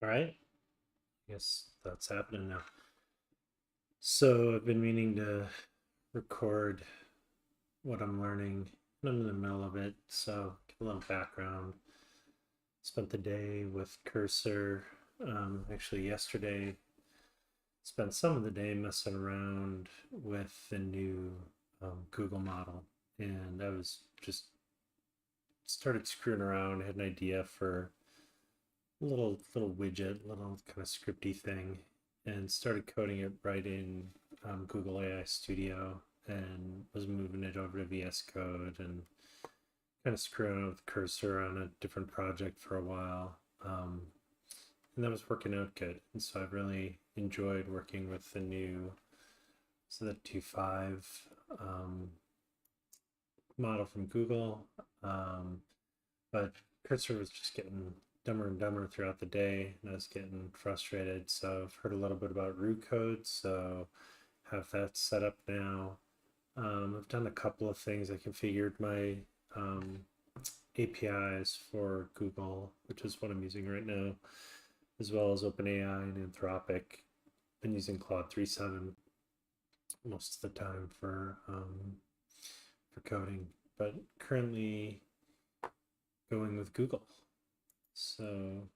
All right. I guess that's happening now. So I've been meaning to record what I'm learning. I'm in the middle of it, so give a little background. Spent the day with Cursor. Actually, yesterday, spent some of the day messing around with the new Google model, and I was just started screwing around. Had an idea for little widget, little kind of scripty thing, and started coding it right in Google AI Studio, and was moving it over to VS Code and kind of screwing around with Cursor on a different project for a while. And that was working out good. And so I've really enjoyed working with the new, so the 2.5 um, model from Google. But Cursor was just getting dumber and dumber throughout the day, and I was getting frustrated. So I've heard a little bit about Roo code, so have that set up now. I've done a couple of things. I configured my APIs for Google, which is what I'm using right now, as well as OpenAI and Anthropic. Been using Claude 3.7 most of the time for coding, but currently going with Google. So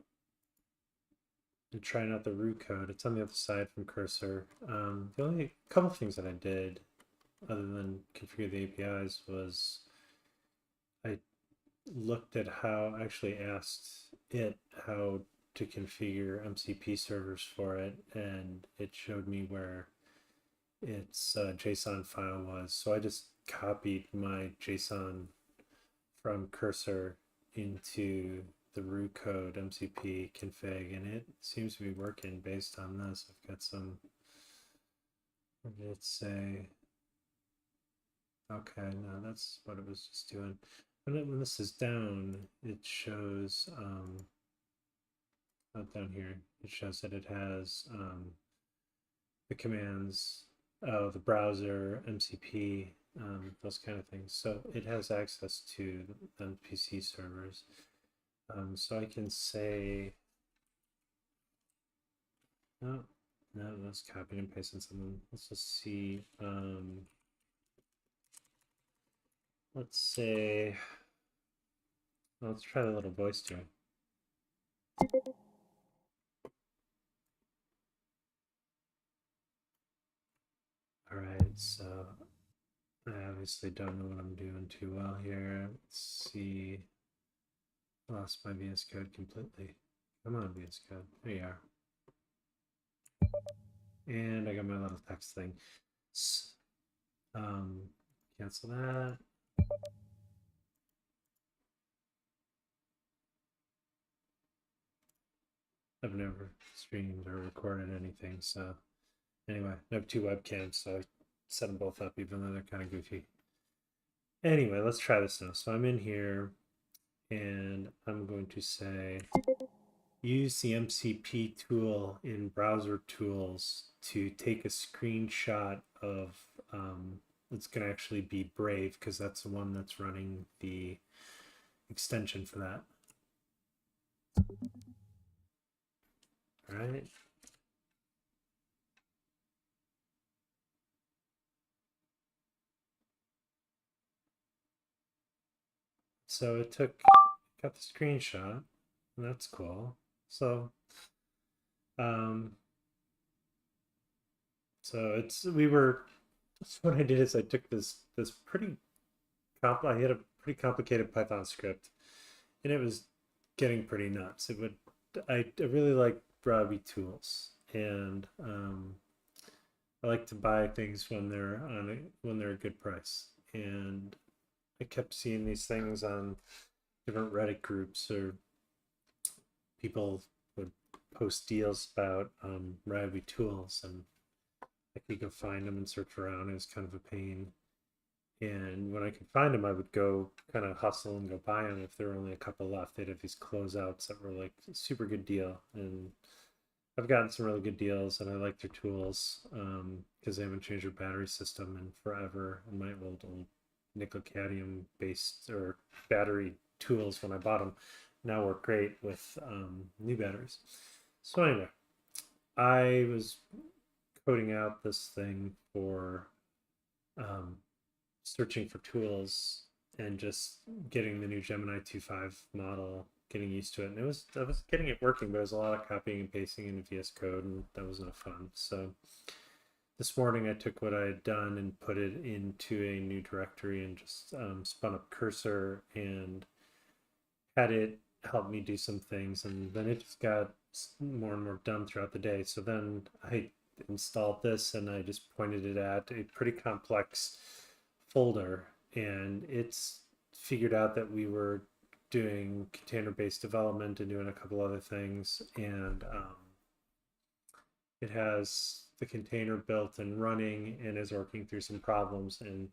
I'm trying out the Roo code. It's on the other side from Cursor. The only couple of things that I did other than configure the APIs was I looked at how I actually asked it how to configure MCP servers for it, and it showed me where its JSON file was. So I just copied my JSON from Cursor into the Roo code MCP config, and it seems to be working based on this. I've got some, what did it say? Okay, no, that's what it was just doing. When this is down, it shows, not down here, it shows that it has the commands, the browser, MCP, those kind of things. So it has access to the PC servers. So I can say, oh, no, that's copying and pasting something. Let's just see. Let's say, let's try the little voice too. All right, so I obviously don't know what I'm doing too well here. Let's see. Lost my VS Code completely. Come on, VS Code. There you are. And I got my little text thing. Um, cancel that. I've never streamed or recorded anything, so anyway, I have two webcams, so I set them both up, even though they're kind of goofy. Anyway, let's try this now. So I'm in here, and I'm going to say use the MCP tool in browser tools to take a screenshot of it's going to actually be Brave, because that's the one that's running the extension for that. All right. So it got the screenshot, and that's cool. So so what I did is I took this I had a pretty complicated Python script, and it was getting pretty nuts. I really like Browby tools, and I like to buy things when they're a good price. And I kept seeing these things on different Reddit groups, or people would post deals about Browby tools, and I could go find them and search around. It was kind of a pain. And when I could find them, I would go kind of hustle and go buy them if there were only a couple left. They'd have these closeouts that were like a super good deal. And I've gotten some really good deals, and I like their tools because they haven't changed their battery system in forever. And my old nickel cadmium based or battery tools when I bought them now work great with new batteries. So anyway, I was coding out this thing for um, searching for tools and just getting the new Gemini 2.5 model, getting used to it. And I was getting it working, but it was a lot of copying and pasting into VS Code, and that was not fun. So this morning I took what I had done and put it into a new directory and just spun up Cursor and had it help me do some things. And then it just got more and more done throughout the day. So then I installed this and I just pointed it at a pretty complex folder, and it's figured out that we were doing container-based development and doing a couple other things, and it has the container built and running and is working through some problems. And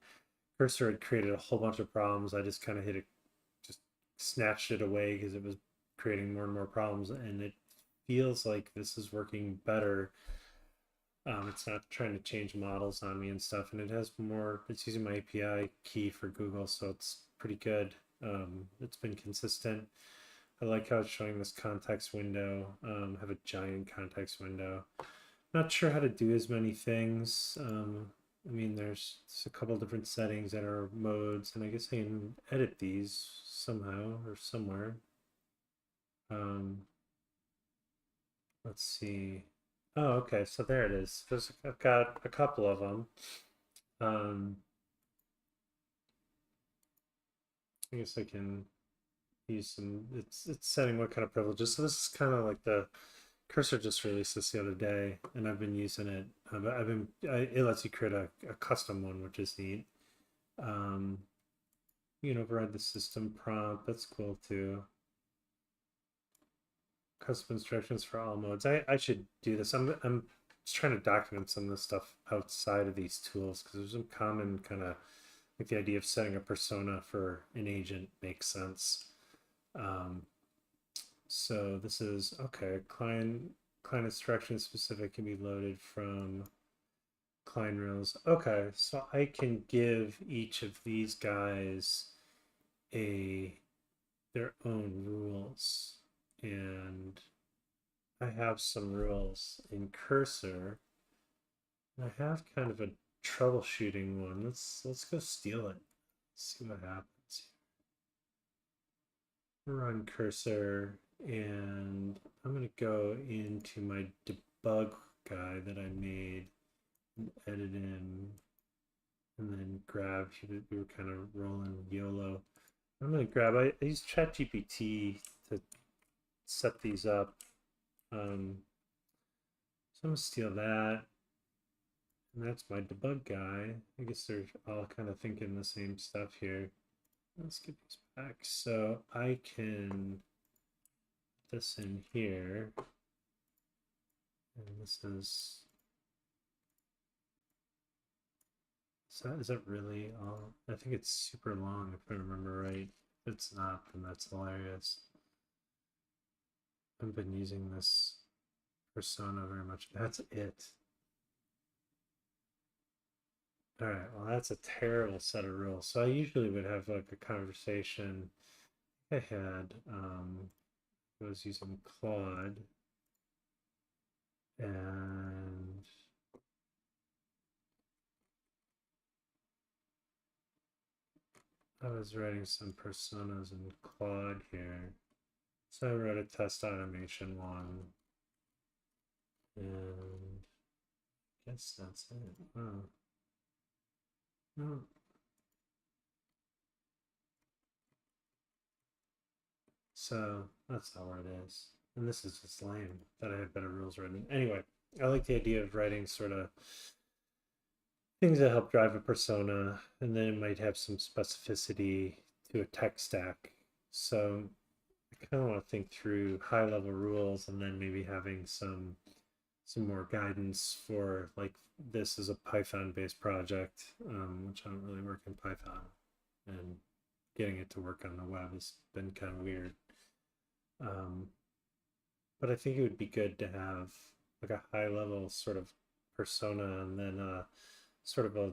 Cursor had created a whole bunch of problems. I just kind of hit it, just snatched it away because it was creating more and more problems, and it feels like this is working better. It's not trying to change models on me and stuff, and it has more. It's using my API key for Google, so it's pretty good. It's been consistent. I like how it's showing this context window. Have a giant context window. Not sure how to do as many things. I mean, there's a couple different settings that are modes, and I guess I can edit these somehow or somewhere. Let's see. Oh, okay. So there it is. I've got a couple of them. Um, I guess I can use some. It's setting what kind of privileges. So this is kind of like the Cursor just released this the other day, and I've been using it. It lets you create a custom one, which is neat. Um, you can override the system prompt. That's cool too. Custom instructions for all modes. I should do this. I'm just trying to document some of this stuff outside of these tools because there's some common kind of like the idea of setting a persona for an agent makes sense. Um, so this is okay. Client instruction specific can be loaded from client rules. Okay, so I can give each of these guys a their own rules, and I have some rules in Cursor. I have kind of a troubleshooting one. Let's go steal it. See what happens. Run Cursor, and I'm gonna go into my debug guy that I made and edit in, and then grab. We were kind of rolling YOLO. I'm gonna grab. I use ChatGPT to set these up. So I'm gonna steal that. And that's my debug guy. I guess they're all kind of thinking the same stuff here. Let's get these back. So I can put this in here. And this is that really all? I think it's super long if I remember right. If it's not, then that's hilarious. I've been using this persona very much. That's it. All right, well, that's a terrible set of rules. So I usually would have like a conversation I had. I was using Claude, and I was writing some personas in Claude here. So I wrote a test automation one, and I guess that's it. Oh, no. So that's not where it is. And this is just lame that I have better rules written. Anyway, I like the idea of writing sort of things that help drive a persona, and then it might have some specificity to a tech stack. So I kind of want to think through high level rules and then maybe having some more guidance for like this is a Python based project, which I don't really work in Python, and getting it to work on the web has been kind of weird. Um, but I think it would be good to have like a high level sort of persona, and then sort of a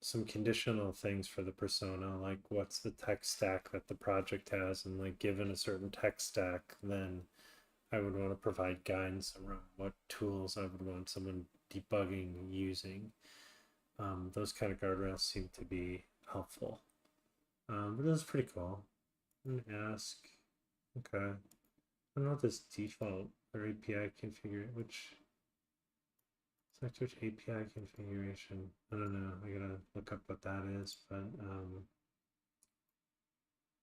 some conditional things for the persona, like what's the tech stack that the project has, and like given a certain tech stack, then I would want to provide guidance around what tools I would want someone debugging using. Those kind of guardrails seem to be helpful. But this is pretty cool. And ask, okay. I don't know what this default or API configure, which select which API configuration. I don't know. I gotta look up what that is, but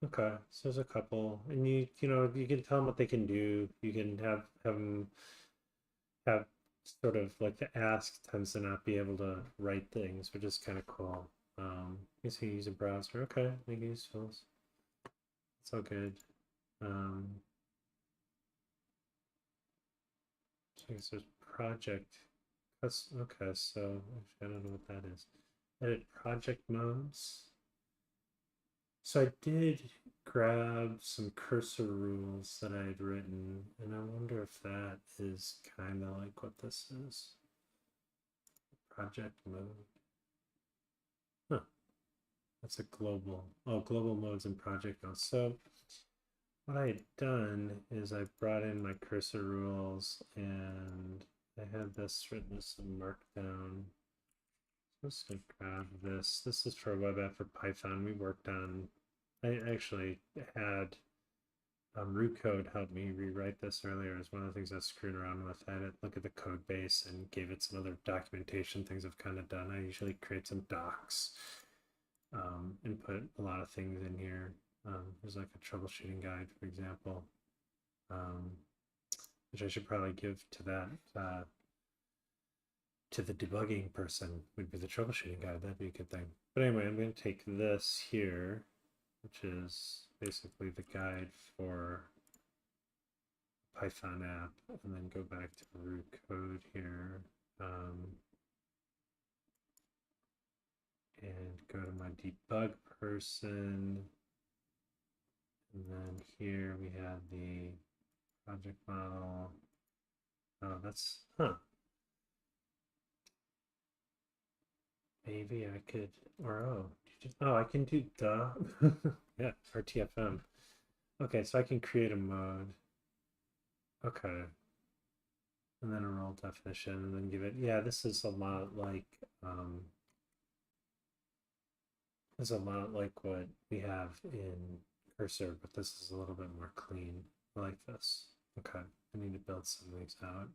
okay. So there's a couple, and you know you can tell them what they can do. You can have them have sort of like the ask tends to not be able to write things, which is kind of cool. You see, use a browser. Okay, they can use tools. It's all good. So I guess there's project. Okay, so actually, I don't know what that is. Edit project modes. So I did grab some cursor rules that I had written, and I wonder if that is kind of like what this is. Project mode. Huh. That's a global. Oh, global modes and project modes. So what I had done is I brought in my cursor rules and I had this written as some markdown. So I'm just gonna grab this. This is for a web app for Python. We worked on, I actually had root code help me rewrite this earlier. It's one of the things I was screwing around with. I had to look at the code base and gave it some other documentation things I've kind of done. I usually create some docs and put a lot of things in here. There's like a troubleshooting guide, for example, which I should probably give to that to the debugging person. Would be the troubleshooting guide. That'd be a good thing. But anyway, I'm going to take this here, which is basically the guide for Python app, and then go back to root code here. And go to my debug person. And then here we have the project model. Oh, that's, maybe I could, or oh, I can do duh. Yeah, RTFM. Okay, so I can create a mode. Okay. And then a role definition, and then give it, yeah, this is a lot like, this is a lot like what we have in Cursor, but this is a little bit more clean. I like this. Okay, I need to build some of these out.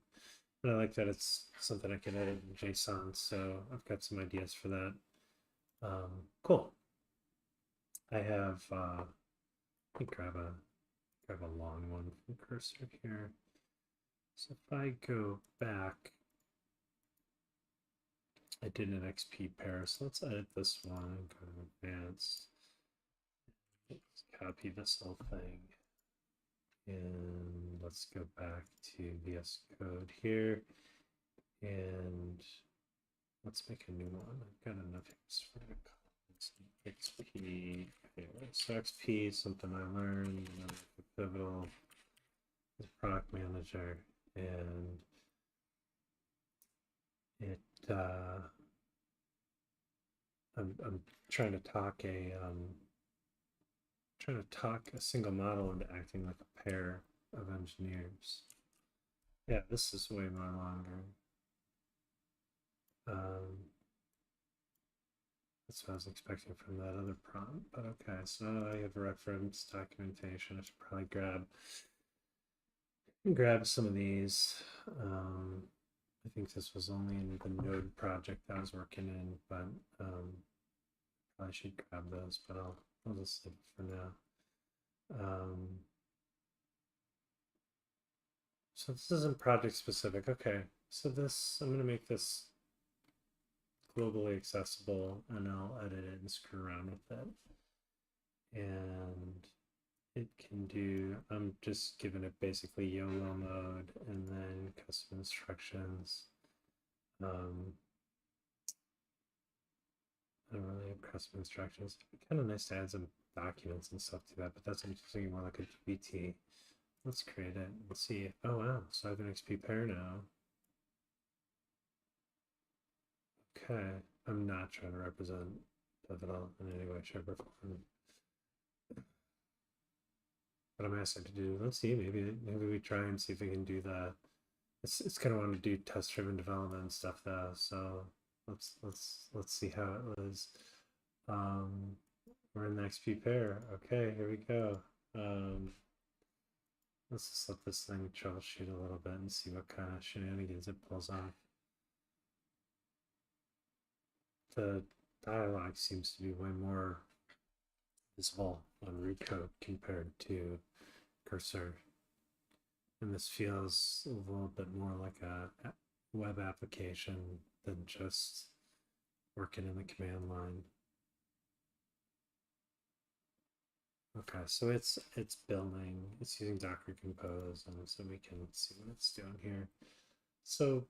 And I like that it's something I can edit in JSON, so I've got some ideas for that. Cool. I have, let me grab a long one from Cursor here. So if I go back, I did an XP pair, so let's edit this one and go to advanced. Let's copy this whole thing. And let's go back to VS Code here. And let's make a new one. I've got enough for XP. Anyway, so XP is something I learned. Pivotal is product manager, and it. I'm trying to talk a single model into acting like a pair of engineers. Yeah, this is way more longer. That's what I was expecting from that other prompt, but okay, so I have reference documentation. I should probably grab some of these. I think this was only in the node project I was working in, but I should grab those, but I'll just save it for now. So this isn't project specific. Okay, so this, I'm gonna make this globally accessible, and I'll edit it and screw around with it. And it can do, I'm just giving it basically YOLO mode and then custom instructions. I don't really have custom instructions. It'd be kind of nice to add some documents and stuff to that, but that's interesting, more like a GPT. Let's create it and see. Oh wow, so I have an XP pair now. Okay, I'm not trying to represent Pivotal in any way, shape, or form. what I'm asking to do. Let's see, maybe we try and see if we can do that. It's kind of want to do test driven development and stuff though. So let's see how it was. Um, we're in the XP pair. Okay, here we go. Let's just let this thing troubleshoot a little bit and see what kind of shenanigans it pulls off. The dialogue seems to be way more visible on root code compared to cursor. And this feels a little bit more like a web application than just working in the command line. Okay, so it's building, it's using Docker Compose, and so we can see what it's doing here. So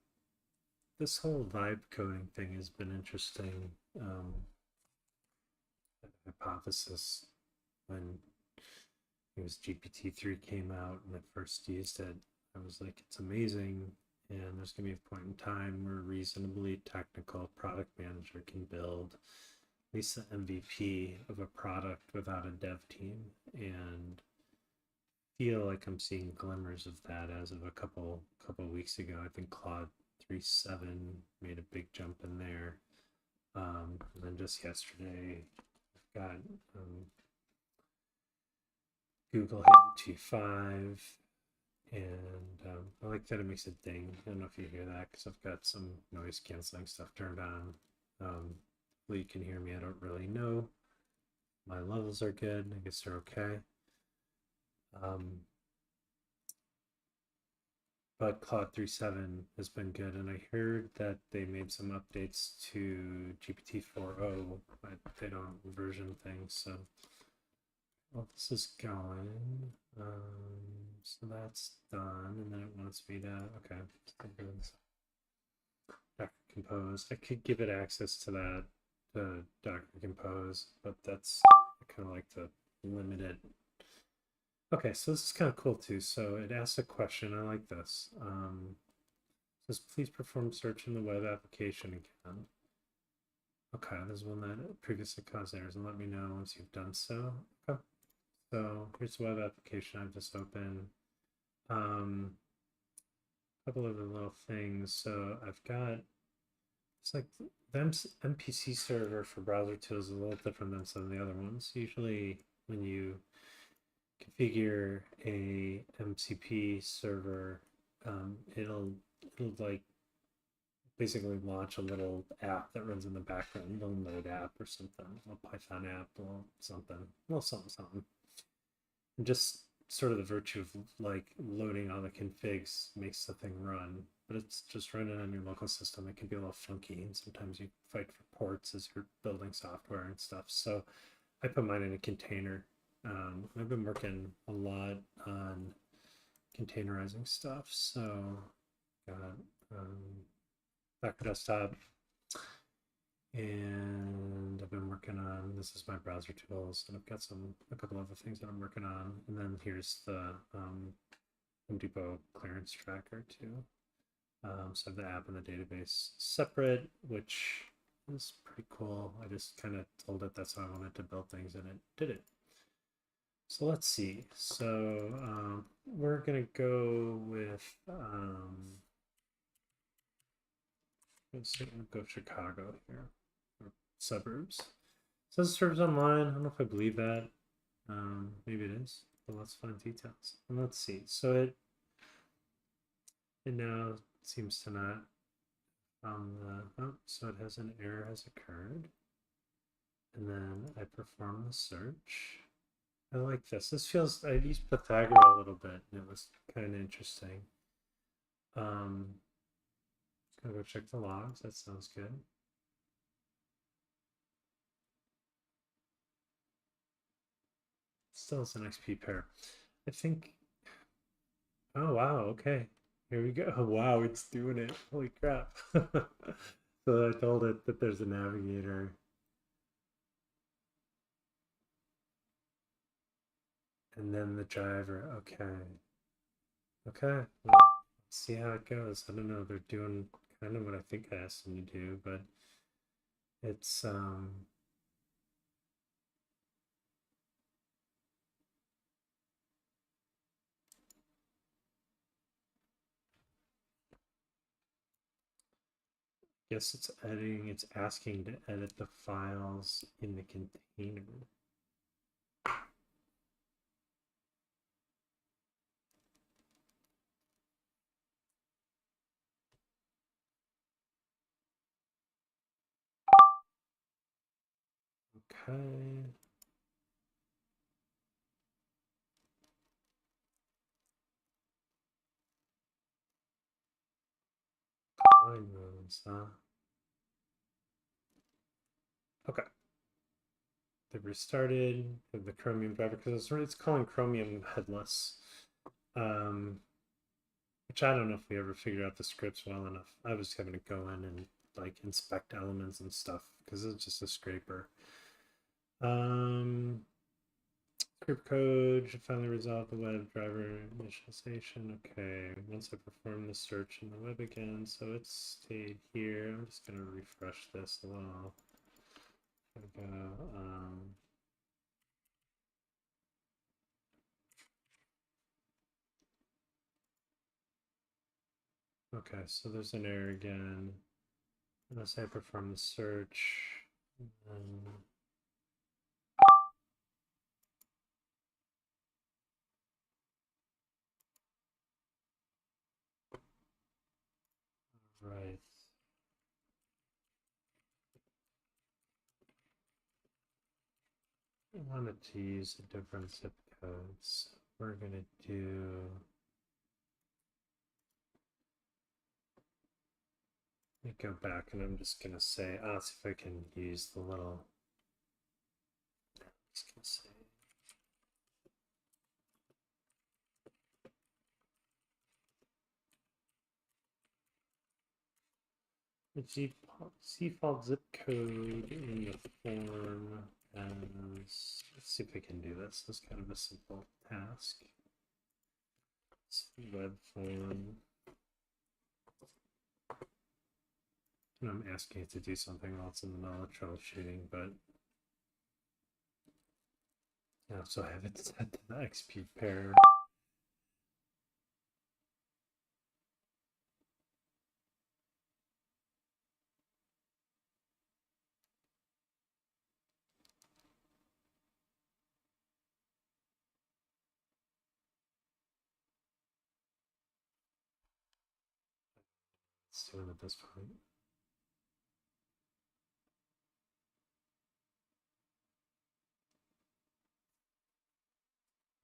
this whole vibe coding thing has been interesting. Hypothesis when it was GPT-3 came out and I first used it, I was like, it's amazing. And there's going to be a point in time where a reasonably technical product manager can build at least the MVP of a product without a dev team. And feel like I'm seeing glimmers of that as of a couple weeks ago. I think Claude 3.7 made a big jump in there. And then just yesterday, I've got Google hit 2.5, and I like that it makes a ding. I don't know if you hear that because I've got some noise canceling stuff turned on. Well, you can hear me. I don't really know. My levels are good. I guess they're okay. But Claude 3.7 has been good, and I heard that they made some updates to GPT-4o, but they don't version things, so well, this is going. So that's done, and then it wants me to, okay, Docker Compose. I could give it access to that, Docker Compose, but that's, I kind of like to limit it. Okay, so this is kind of cool too. So it asks a question. I like this. It says, please perform search in the web application again. Okay, this is one that previously caused errors, and let me know once you've done so. Okay. So here's the web application I've just opened. A couple of the little things. So I've got, it's like the MPC server for browser tools is a little different than some of the other ones. Usually when you configure a MCP server, it'll like basically launch a little app that runs in the background, a little Node app or something, a little Python app, a little something, and just sort of the virtue of like loading all the configs makes the thing run, but it's just running on your local system. It can be a little funky, and sometimes you fight for ports as you're building software and stuff. So I put mine in a container. I've been working a lot on containerizing stuff. So got Docker Desktop, and I've been working on, this is my browser tools, and I've got a couple other things that I'm working on. And then here's the Home Depot clearance tracker too. So I have the app and the database separate, which is pretty cool. I just kind of told it that's how I wanted to build things, and it did it. So let's see. So we're gonna go with let's go Chicago here, or suburbs. It says serves online. I don't know if I believe that. Maybe it is, but let's find details. And let's see. So it now seems to not so it has an error has occurred. And then I perform the search. I like this. This feels, I used Pythagora a little bit, and it was kind of interesting. Just gonna go check the logs. That sounds good. Still is an XP pair. I think, oh wow, okay. Here we go. Oh, wow, it's doing it. Holy crap. So I told it that there's a navigator. And then the driver. Okay. Okay. Well, let's see how it goes. I don't know. They're doing kind of what I think I asked them to do, but it's Guess it's editing, it's asking to edit the files in the container. Okay. Line moves, huh? Okay. They restarted the Chromium driver because it's calling Chromium headless. Which I don't know if we ever figured out the scripts well enough. I was having to go in and like inspect elements and stuff because it's just a scraper. Script code should finally resolve the web driver initialization. Okay, once I perform the search in the web again, so it's stayed here. I'm just gonna refresh this a little. There we go. Okay, so there's an error again. Unless I perform the search. Right. I wanted to use a different zip code, so we're gonna do. Let me go back and I'm just gonna say, let's see if I can use the little. I'm just gonna say. Default zip code in the form as. Let's see if I can do this. This is kind of a simple task. Web form. And I'm asking it to do something while it's in the middle of troubleshooting, but yeah, so I have it set to the XP pair. It's doing at this point.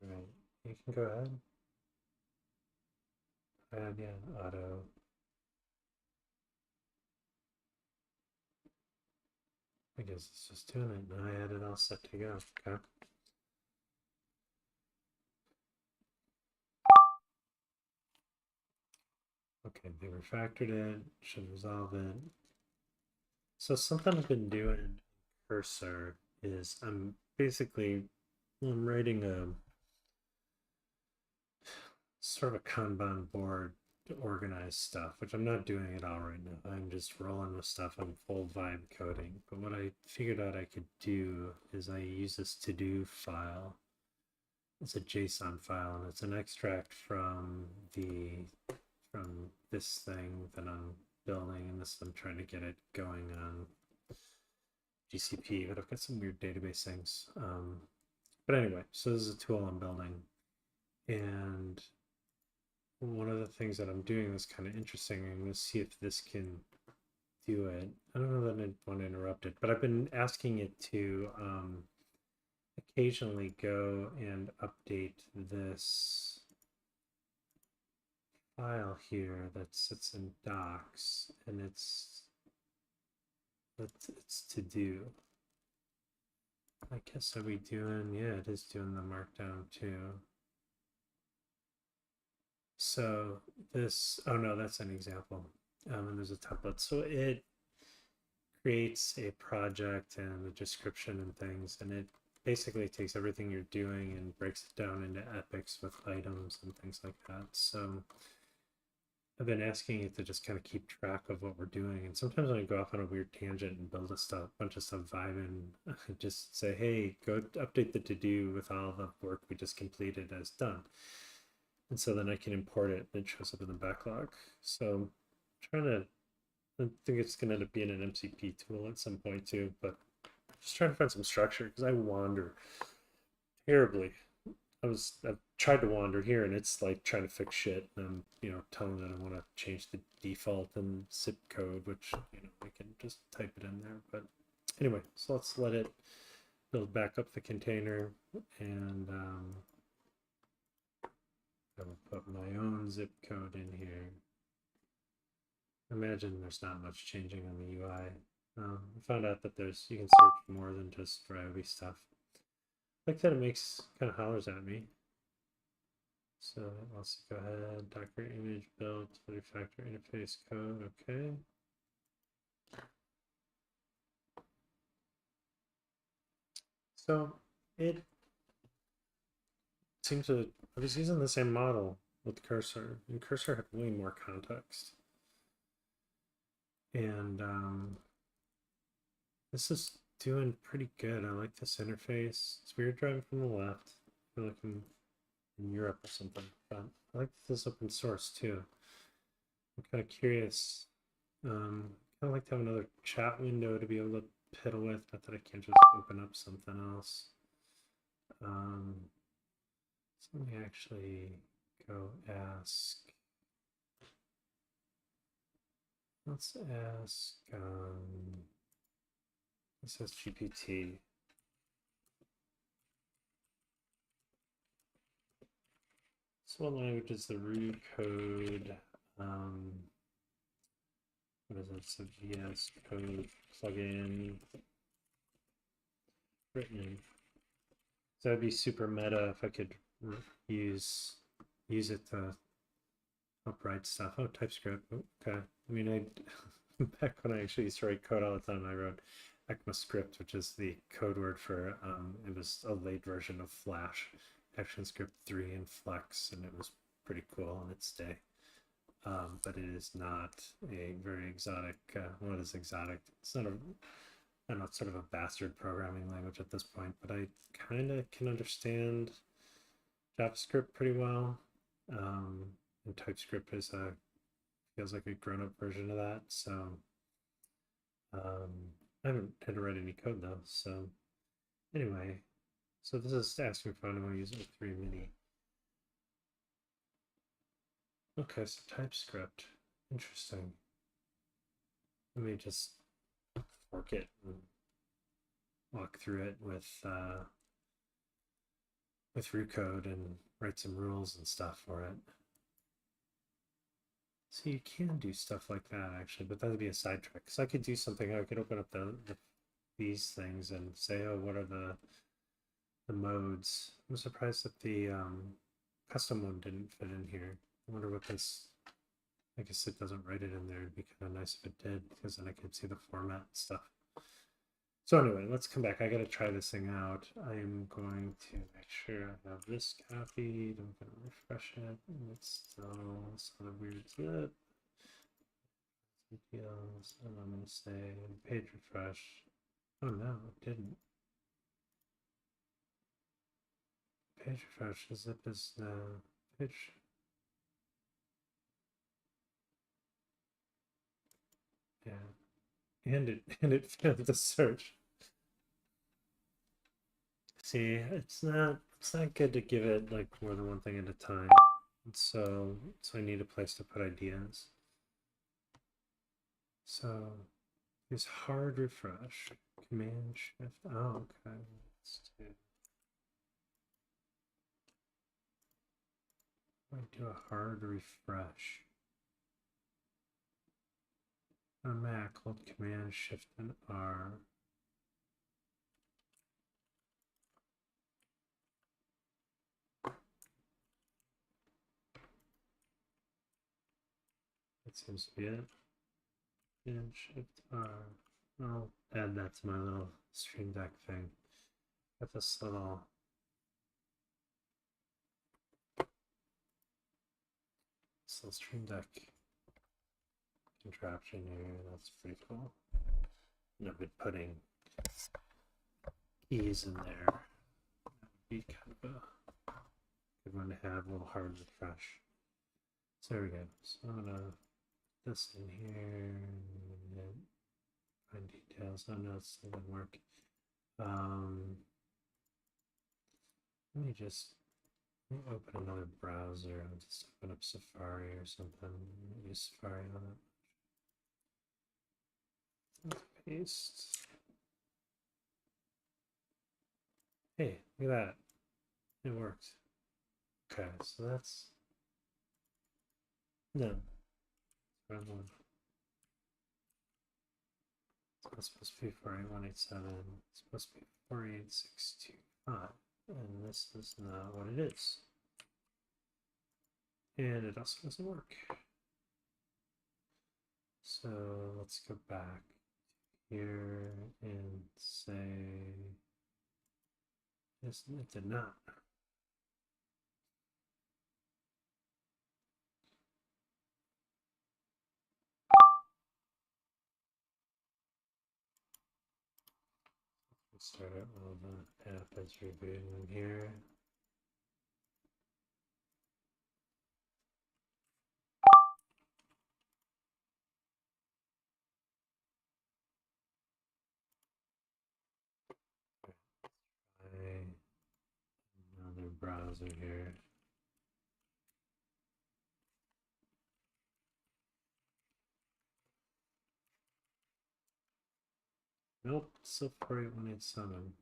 All right, you can go ahead. And yeah, auto. I guess it's just doing it. Now I had it all set to go. Okay. Okay, they refactored it. Should resolve it. So something I've been doing in Cursor is I'm writing a sort of a Kanban board to organize stuff, which I'm not doing at all right now. I'm just rolling with stuff. I'm full vibe coding. But what I figured out I could do is I use this to-do file. It's a JSON file and it's an extract from this thing that I'm building, and this I'm trying to get it going on GCP, but I've got some weird database things. But anyway, so this is a tool I'm building, and one of the things that I'm doing is kind of interesting. I'm going to see if this can do it. I don't know that I want to interrupt it, but I've been asking it to occasionally go and update this file here that sits in docs, and it's to do. I guess are we doing? Yeah, it is doing the markdown too. So this, oh no, that's an example. And there's a template. So it creates a project and a description and things, and it basically takes everything you're doing and breaks it down into epics with items and things like that. So I've been asking it to just kind of keep track of what we're doing, and sometimes when I go off on a weird tangent and build a bunch of stuff vibing, I just say, "Hey, go update the to-do with all the work we just completed as done," and so then I can import it and it shows up in the backlog. So I'm trying to I think it's gonna end up being an MCP tool at some point too, but just trying to find some structure because I wander terribly. I've tried to wander here and it's like trying to fix shit and I'm, telling that I want to change the default and zip code, which, we can just type it in there. But anyway, so let's let it build back up the container and I will put my own zip code in here. Imagine there's not much changing on the UI. I found out that you can search more than just Ryobi stuff. I like that it kind of hollers at me. So let's go ahead, Docker image build, 30-factor interface code, okay. So it seems to, I was using the same model with Cursor, and Cursor had way more context. And this is doing pretty good. I like this interface. It's weird driving from the left. I feel like I'm in Europe or something, but I like this open source too. I'm kind of curious. Kind of like to have another chat window to be able to piddle with, not that I can't just open up something else. So let me actually go ask. Let's ask. This says GPT. So what language is the root code? What is it? So VS Code plugin written. So that'd be super meta if I could use it to help write stuff. Oh, TypeScript. Okay. I mean, back when I actually used to write code all the time, I wrote ECMAScript, which is the code word for it was a late version of Flash, ActionScript 3 and Flex, and it was pretty cool on its day. But it is not a very exotic. What is exotic? It's not a, I don't know, it's sort of a bastard programming language at this point, but I kind of can understand JavaScript pretty well. And TypeScript feels like a grown-up version of that. So I haven't had to write any code though. So anyway, so this is asking if I want to use O3 Mini. Okay, so TypeScript. Interesting. Let me just fork it and walk through it with root code and write some rules and stuff for it. So you can do stuff like that actually, but that would be a side trick. So I could do something. I could open up these things and say, oh, what are the modes? I'm surprised that the custom one didn't fit in here. I wonder what this. I guess it doesn't write it in there. It'd be kind of nice if it did, because then I could see the format and stuff. So anyway, let's come back. I got to try this thing out. I am going to make sure I have this copied. I'm going to refresh it. It's still some weird zip. And I'm going to say page refresh. Oh no, it didn't. Page refresh. The zip is now page. Yeah, and it failed the search. See, it's not good to give it like more than one thing at a time. So I need a place to put ideas. So is hard refresh, Command Shift. Oh, okay. Let's do. I do a hard refresh. On Mac, hold Command Shift and R. That seems to be it. Command Shift R. I'll add that to my little Stream Deck thing. Got this little Stream Deck contraption here. That's pretty cool. And I've been putting keys in there. That would be kind of a good one to have, a little hard refresh. So there we go. So I'm gonna this in here. Find details. Oh no, it still didn't work. Let me just open another browser. I'll just open up Safari or something. Use Safari on it. Paste. Hey, look at that. It worked. Okay, so that's no. Wrong one. It's supposed to be 48187. It's supposed to be 48625. And this is not what it is. And it also doesn't work. So let's go back here and say yes, it did not. Let's start out while the app is rebooting here. Try another browser here. Nope, still 48187.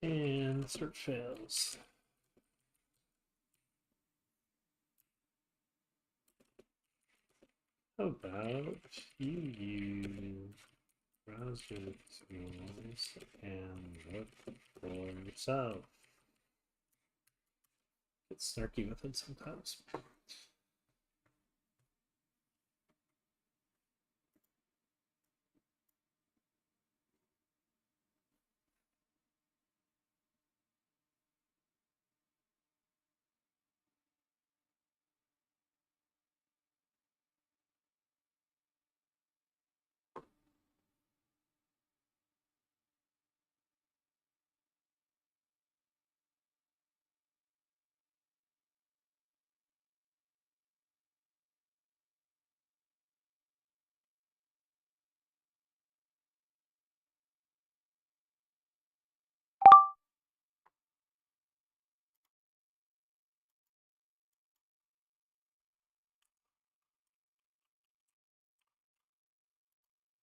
And the search fails. How about you use browser tools and look for yourself? It's snarky with it sometimes.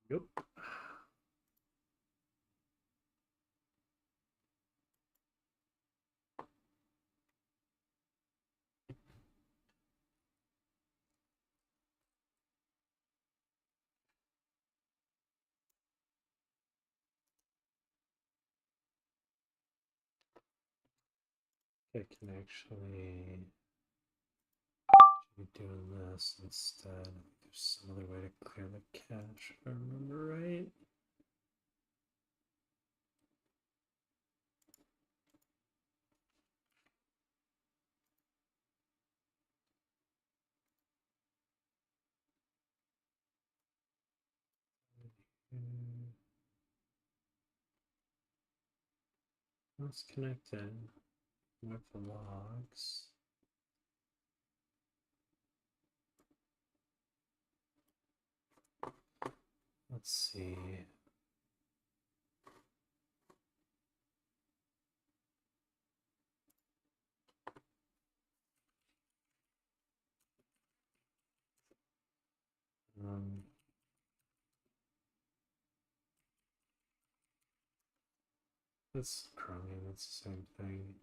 Nope. I can actually be doing this instead. There's some other way to clear the cache, if I remember right. Let's connect in with the logs. Let's see. That's Chromium, that's the same thing.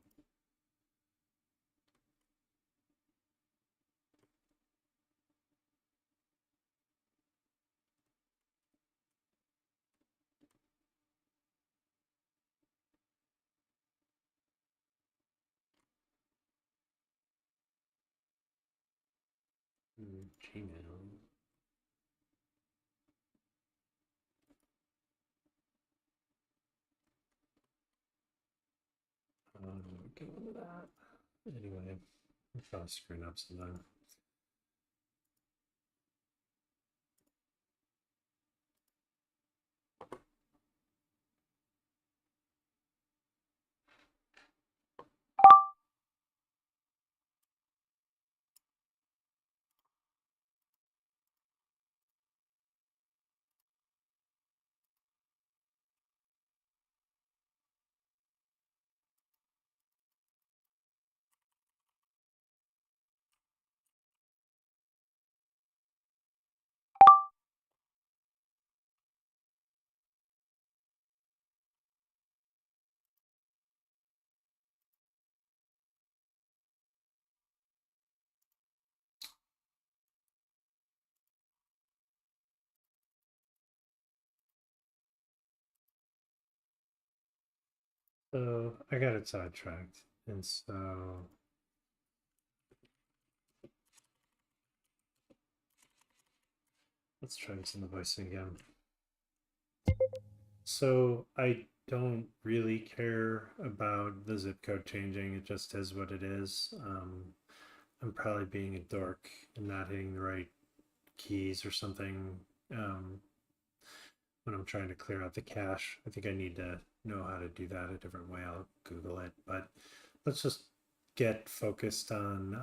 Gmail. Get into that. Anyway, I'm probably screwing up sometime. So I got it sidetracked, and so let's try this in the voicing again. So I don't really care about the zip code changing. It just is what it is. I'm probably being a dork and not hitting the right keys or something um, when I'm trying to clear out the cache. I think I need to know how to do that a different way. I'll Google it. But let's just get focused on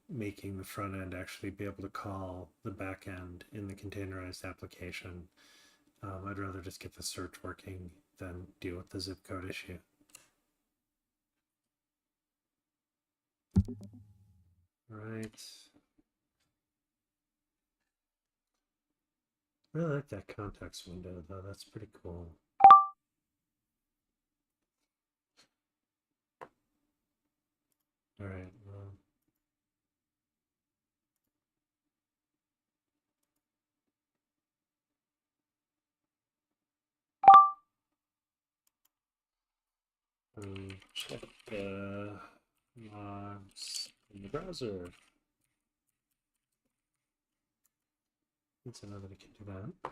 making the front end actually be able to call the back end in the containerized application. I'd rather just get the search working than deal with the zip code issue. All right. I really like that context window, though. That's pretty cool. All right. Well, check the logs in the browser. Let's know that I can do that.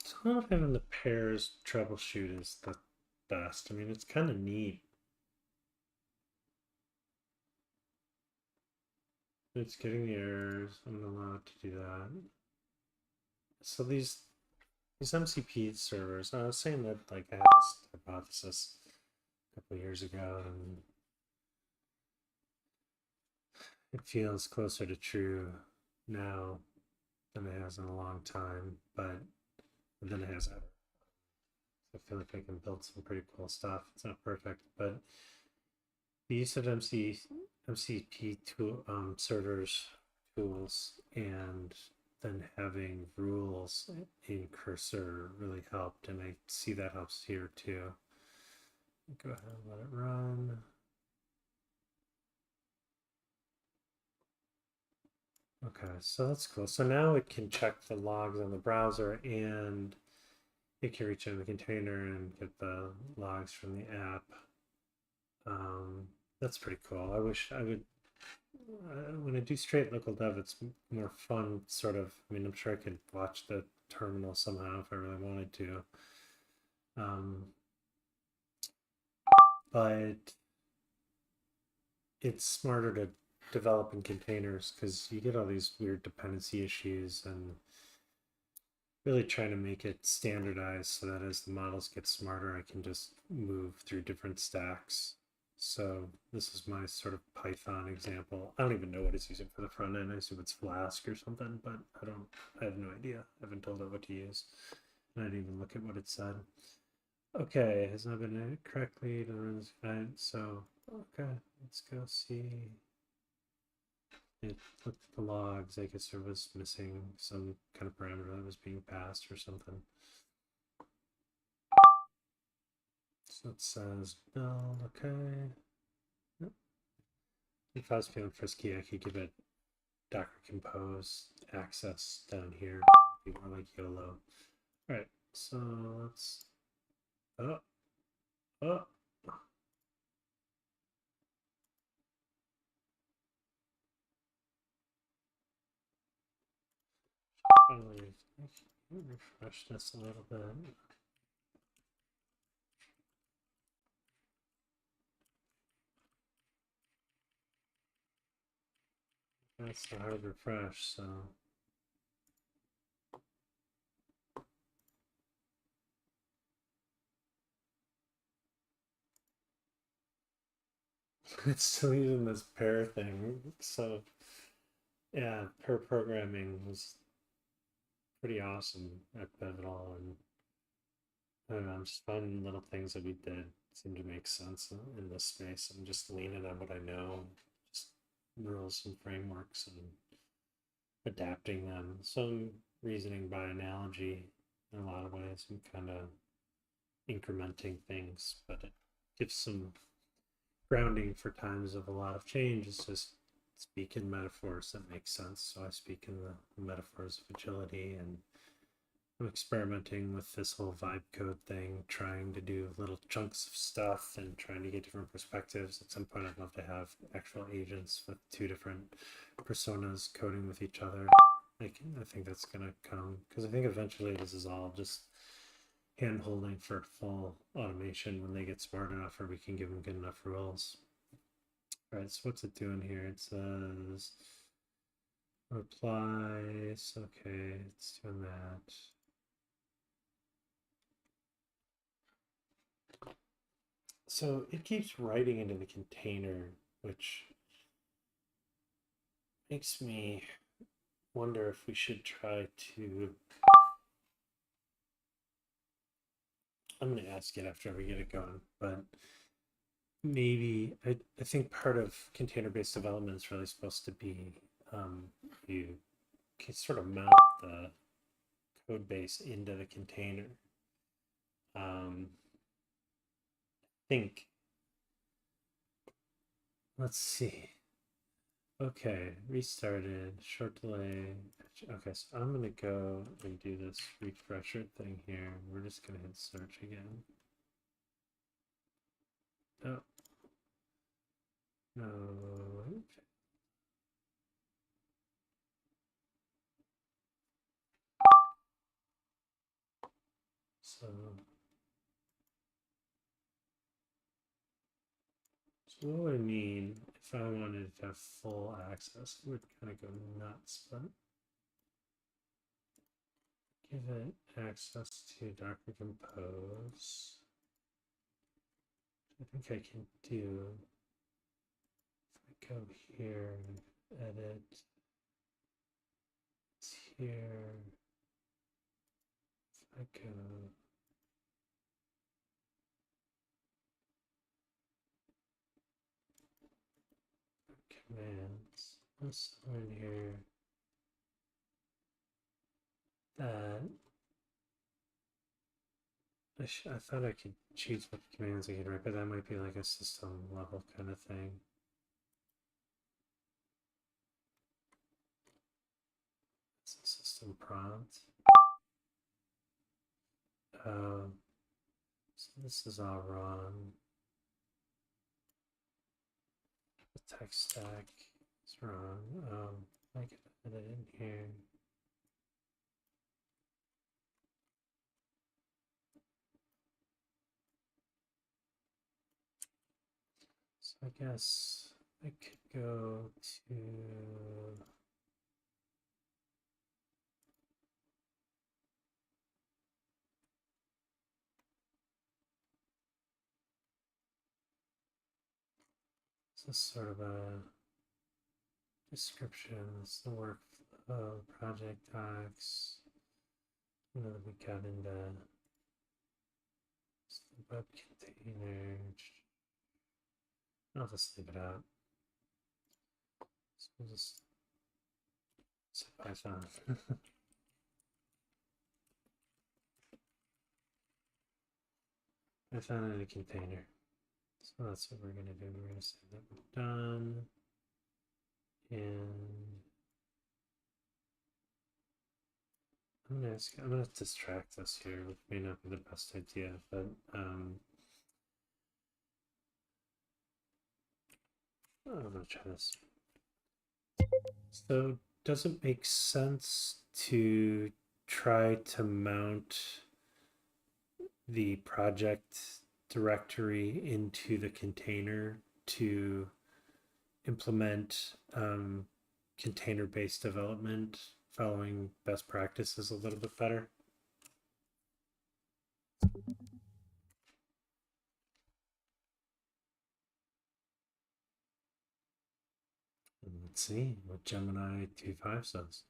So I don't know if having the pairs troubleshoot is the best. I mean, it's kind of neat. It's getting the errors. I'm allowed to do that. So these MCP servers, I was saying that like I had this hypothesis a couple of years ago, and it feels closer to true now than it has in a long time, but than it has ever. I feel like I can build some pretty cool stuff. It's not perfect, but the use of MCP tool, servers tools and then having rules in Cursor really helped, and I see that helps here too. Go ahead and let it run. Okay, so that's cool. So now it can check the logs on the browser, and it can reach into the container and get the logs from the app. That's pretty cool. I wish I would, when I do straight local dev, it's more fun, sort of. I mean, I'm sure I could watch the terminal somehow if I really wanted to. Um, but it's smarter to develop in containers because you get all these weird dependency issues, and really trying to make it standardized so that as the models get smarter, I can just move through different stacks. So this is my sort of Python example. I don't even know what it's using for the front end. I assume it's Flask or something, but I have no idea. I haven't told it what to use. And I didn't even look at what it said. Okay, has not been edited correctly to run this guide. So, okay, let's go see. It looked at the logs. I guess there was missing some kind of parameter that was being passed or something. So it says build, okay. Yep. If I was feeling frisky, I could give it Docker Compose access down here. Be more like YOLO. All right, so let's. Oh, oh. Finally, refresh this a little bit. That's a hard refresh, so. It's still using this pair thing. So, yeah, pair programming was pretty awesome at Pivotal, and I don't know, I'm just finding little things that we did seem to make sense in this space. I'm just leaning on what I know, just rules and frameworks and adapting them. Some reasoning by analogy in a lot of ways and kind of incrementing things, but it gives some grounding for times of a lot of change. It's just speak in metaphors that make sense. So I speak in the metaphors of agility, and I'm experimenting with this whole vibe code thing, trying to do little chunks of stuff and trying to get different perspectives. At some point, I'd love to have actual agents with two different personas coding with each other. I think that's gonna come because I think eventually this is all just hand holding for full automation when they get smart enough, or we can give them good enough rules. All right, so what's it doing here? It says replies. Okay, it's doing that. So it keeps writing into the container, which makes me wonder if we should try to. I'm going to ask it after we get it going, but maybe I think part of container-based development is really supposed to be you can sort of mount the code base into the container. Think. Let's see. Okay, restarted, short delay. Okay, so I'm gonna go and do this refresher thing here. We're just gonna hit search again. Oh. No. So what would I mean if I wanted to have full access? It would kind of go nuts, but give it access to Docker Compose. I think I can do. If I go here and edit, it's here. If I go. Commands. Let's learn here that I thought I could choose what commands I could write, but that might be like a system level kind of thing. It's a system prompt. So this is all wrong. The text stack is wrong. I can put it in here. So I guess I could go to. This is sort of a description. It's the workflow, project docs. You know, we got into the web container. I'll just leave it out. So we'll just say Python. Python in a container. So that's what we're going to do. We're going to say that we're done. And I'm gonna distract us here, which may not be the best idea, but I'm gonna try this. So does it make sense to try to mount the project directory into the container to implement container-based development following best practices a little bit better? Let's see what Gemini 2.5 says.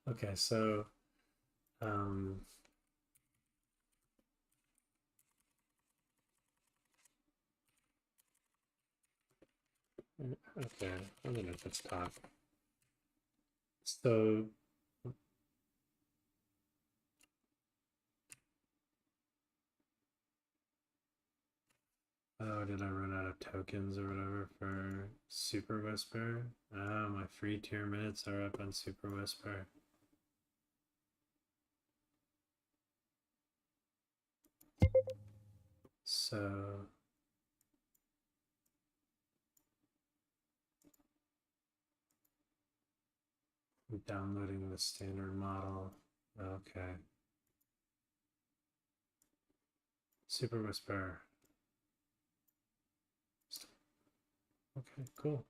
Okay, so Okay, I don't know if it's talk. So, oh, did I run out of tokens or whatever for Super Whisper? Oh, my free tier minutes are up on Super Whisper. So, I'm downloading the standard model. Okay. Super Whisper. Okay, cool.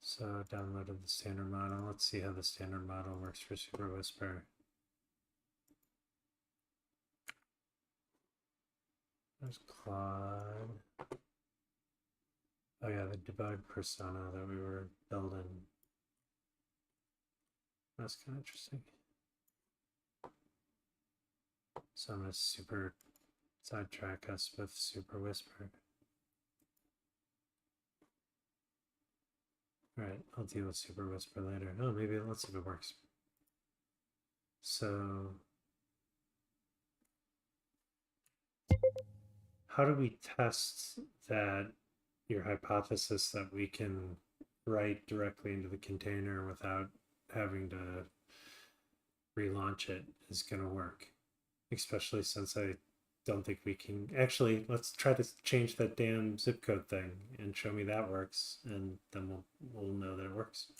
So downloaded the standard model. Let's see how the standard model works for Super Whisper. There's Claude. Oh yeah, the debug persona that we were building. That's kind of interesting. So I'm gonna super sidetrack us with Super Whisper. Alright, I'll deal with Super Whisper later. Oh, maybe let's see if it works. So how do we test that your hypothesis that we can write directly into the container without having to relaunch it is going to work? Especially since I don't think we can. Actually, let's try to change that damn zip code thing and show me that works, and then we'll know that it works.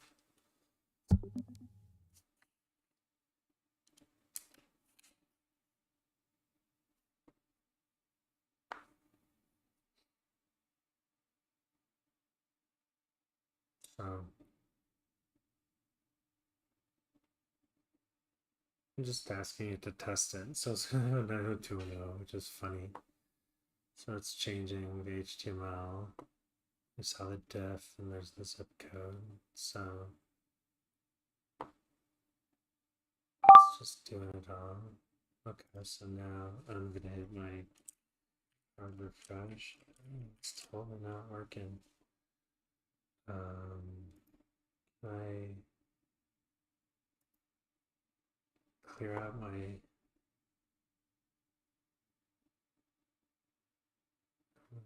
So I'm just asking it to test it. So it's going to go 90210, which is funny. So it's changing the HTML. We saw the diff, and there's the zip code. So let's just do it all. Okay, so now I'm gonna hit my hard refresh. It's totally not working. I clear out my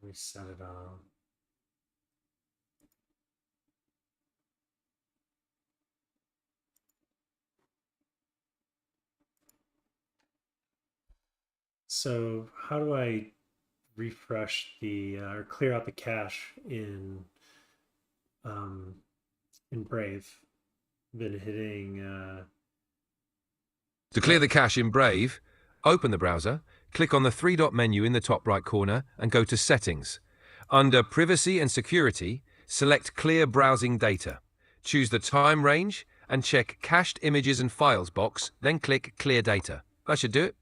reset it all. So how do I refresh the or clear out the cache in Brave? Been hitting To clear the cache in Brave, open the browser, click on the three-dot menu in the top right corner and go to Settings. Under Privacy and Security, select Clear Browsing Data. Choose the time range and check Cached Images and Files box, then click Clear Data. That should do it.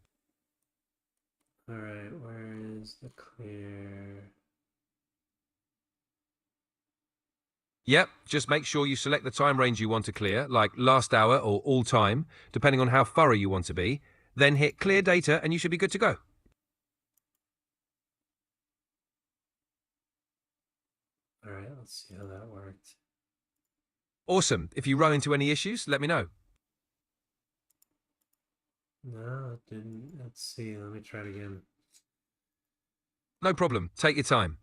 all right, where is the clear? Yep, just make sure you select the time range you want to clear, like last hour or all time, depending on how thorough you want to be. Then hit Clear Data and you should be good to go. All right, let's see how that worked. Awesome. If you run into any issues, let me know. No, it didn't. Let's see. Let me try it again. No problem. Take your time.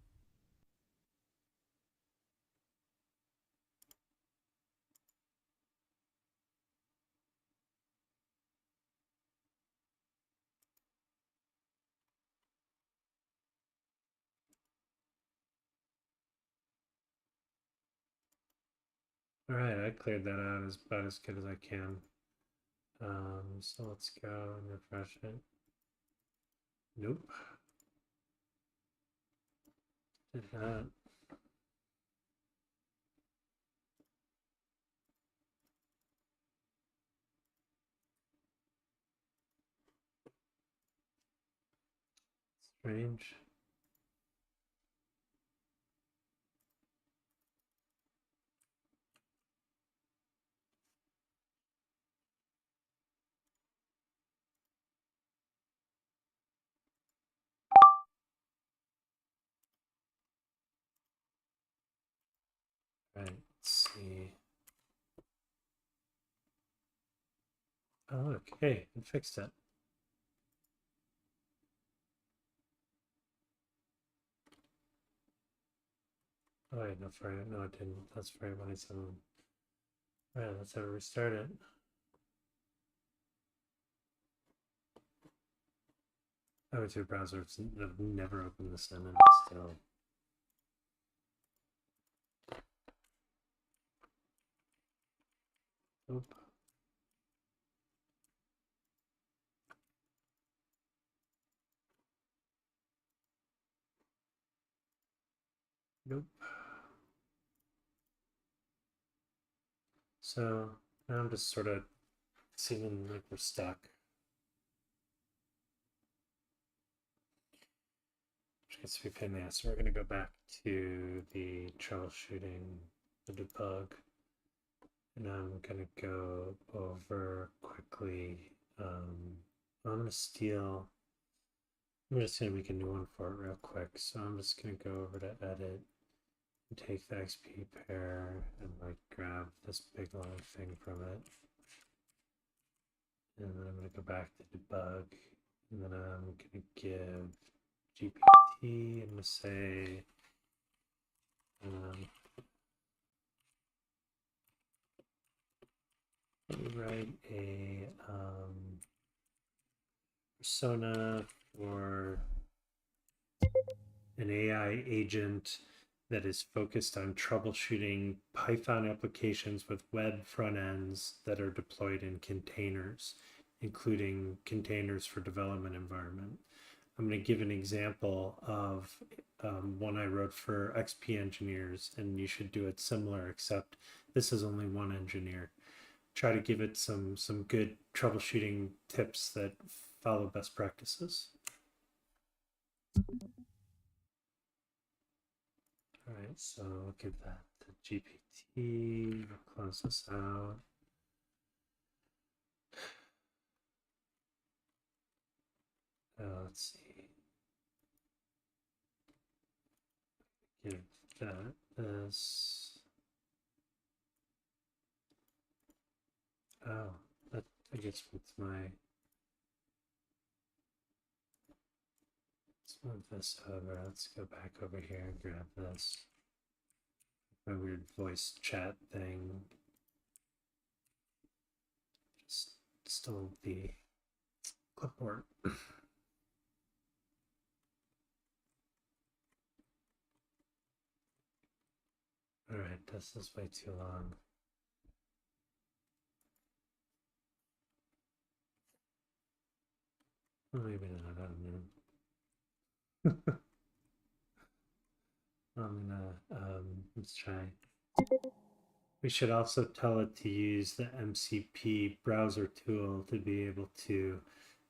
All right, I cleared that out as about as good as I can. So let's go and refresh it. Nope. Did not. Strange. Oh, look, hey, I fixed it. Oh, wait, no, no, it didn't. That's frame 27. Alright, let's have it restart it. I went to a browser. I've never opened this in, and it's still. Nope. Nope. So now I'm just sort of seeming like we're stuck. Which gets to be a pain in the ass. So we're going to go back to the troubleshooting, the debug. And I'm going to go over quickly. I'm going to steal. I'm just going to make a new one for it real quick. So I'm just going to go over to edit and take the XP pair and like grab this big long thing from it. And then I'm going to go back to debug. And then I'm going to give GPT, I'm going to say, let me write a persona for an AI agent that is focused on troubleshooting Python applications with web front ends that are deployed in containers, including containers for development environment. I'm going to give an example of one I wrote for XP engineers, and you should do it similar, except this is only one engineer. Try to give it some good troubleshooting tips that follow best practices. All right, so I'll give that to GPT. We'll close this out. Let's see. Give that this. Oh, that I guess it's my. Let's move this over. Let's go back over here and grab this. My weird voice chat thing. Just still the clipboard. All right, this is way too long. Well, maybe not. I don't know. I'm gonna let's try. We should also tell it to use the MCP browser tool to be able to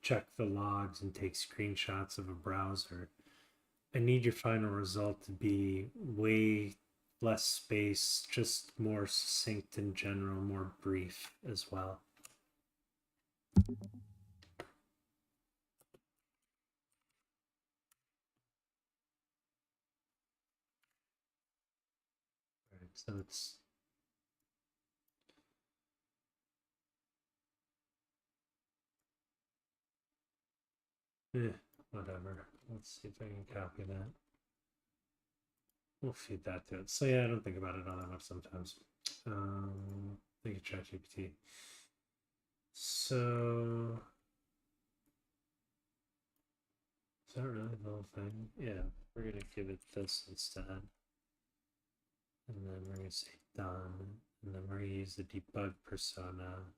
check the logs and take screenshots of a browser. I need your final result to be way less space, just more succinct in general, more brief as well. Right, so it's whatever. Let's see if I can copy that. We'll feed that to it. So yeah, I don't think about it all that much sometimes. Think of ChatGPT. So is that really the whole thing? Yeah, we're gonna give it this instead. And then we're gonna say done. And then we're gonna use the debug persona.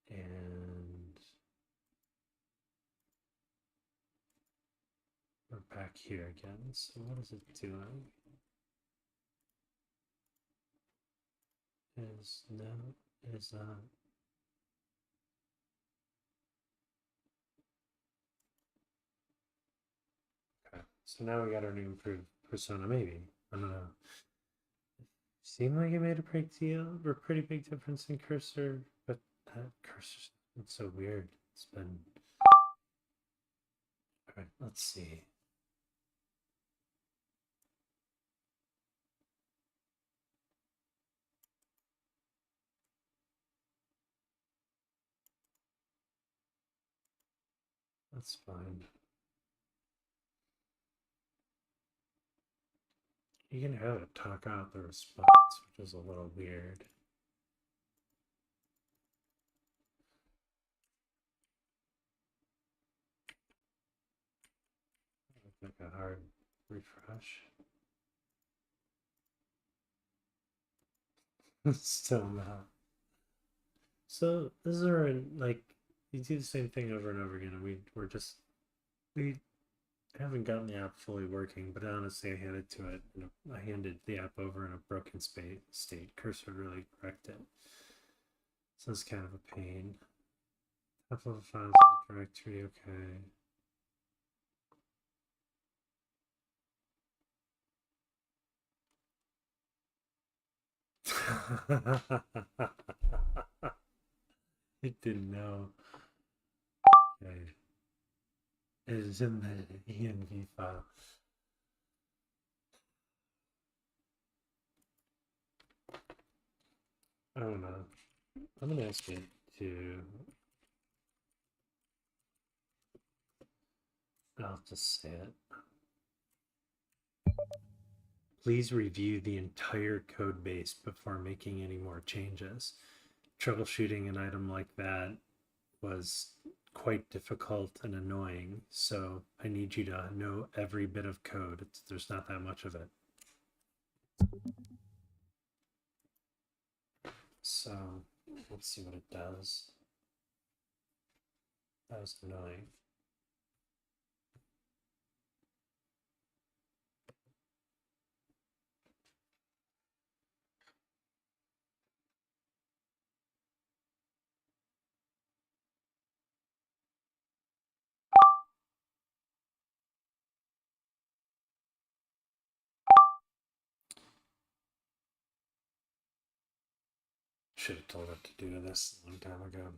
And we're back here again. So what is it doing? Is not. Okay. So now we got our new improved persona, maybe. I don't know. Seemed like it made a pretty big difference in cursor, but that cursor's it's so weird. It's been. Alright, let's see. That's fine. You can have it talk out the response, which is a little weird. Like a hard refresh. Still not. So this is like you do the same thing over and over again, and we haven't gotten the app fully working. But honestly, I handed to it. I handed the app over in a broken state. Cursor really correct it. So it's kind of a pain. Top level files in the directory. Okay. It didn't know. Okay. It is in the env file. I don't know. I'm gonna ask it to. I'll just say it. Please review the entire code base before making any more changes. Troubleshooting an item like that was quite difficult and annoying, so I need you to know every bit of code. There's not that much of it. So let's see what it does. That was annoying. Should have told it to do this a long time ago.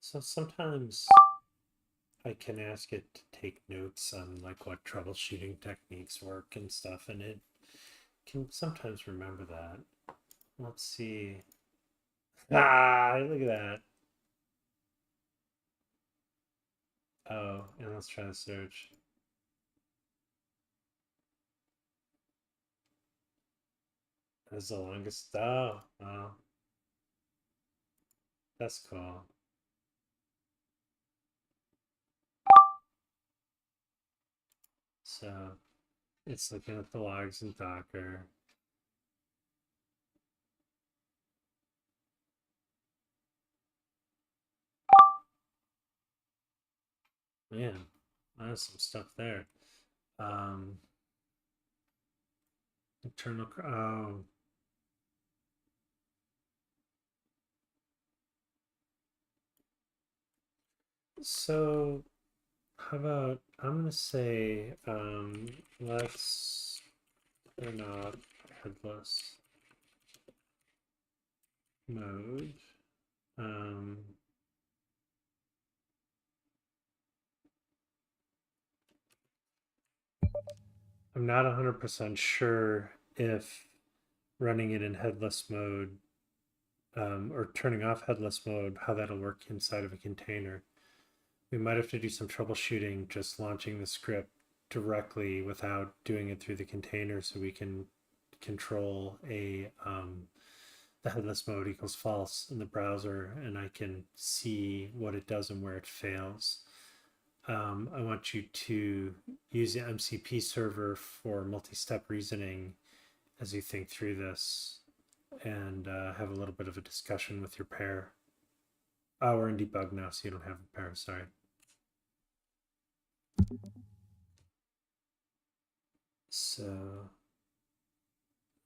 So sometimes I can ask it to take notes on like what troubleshooting techniques work and stuff, and it can sometimes remember that. Let's see. Ah, look at that. Oh, and let's try to search. That's the longest. Oh, wow. That's cool. So it's looking at the logs in Docker. Man, there's some stuff there. Internal. Oh, so how about I'm gonna say let's turn off headless mode. Um, I'm not 100% sure if running it in headless mode or turning off headless mode, how that'll work inside of a container. We might have to do some troubleshooting just launching the script directly without doing it through the container so we can control the headless mode equals false in the browser and I can see what it does and where it fails. I want you to use the MCP server for multi-step reasoning as you think through this and have a little bit of a discussion with your pair. Oh, we're in debug now, so you don't have a pair, sorry. So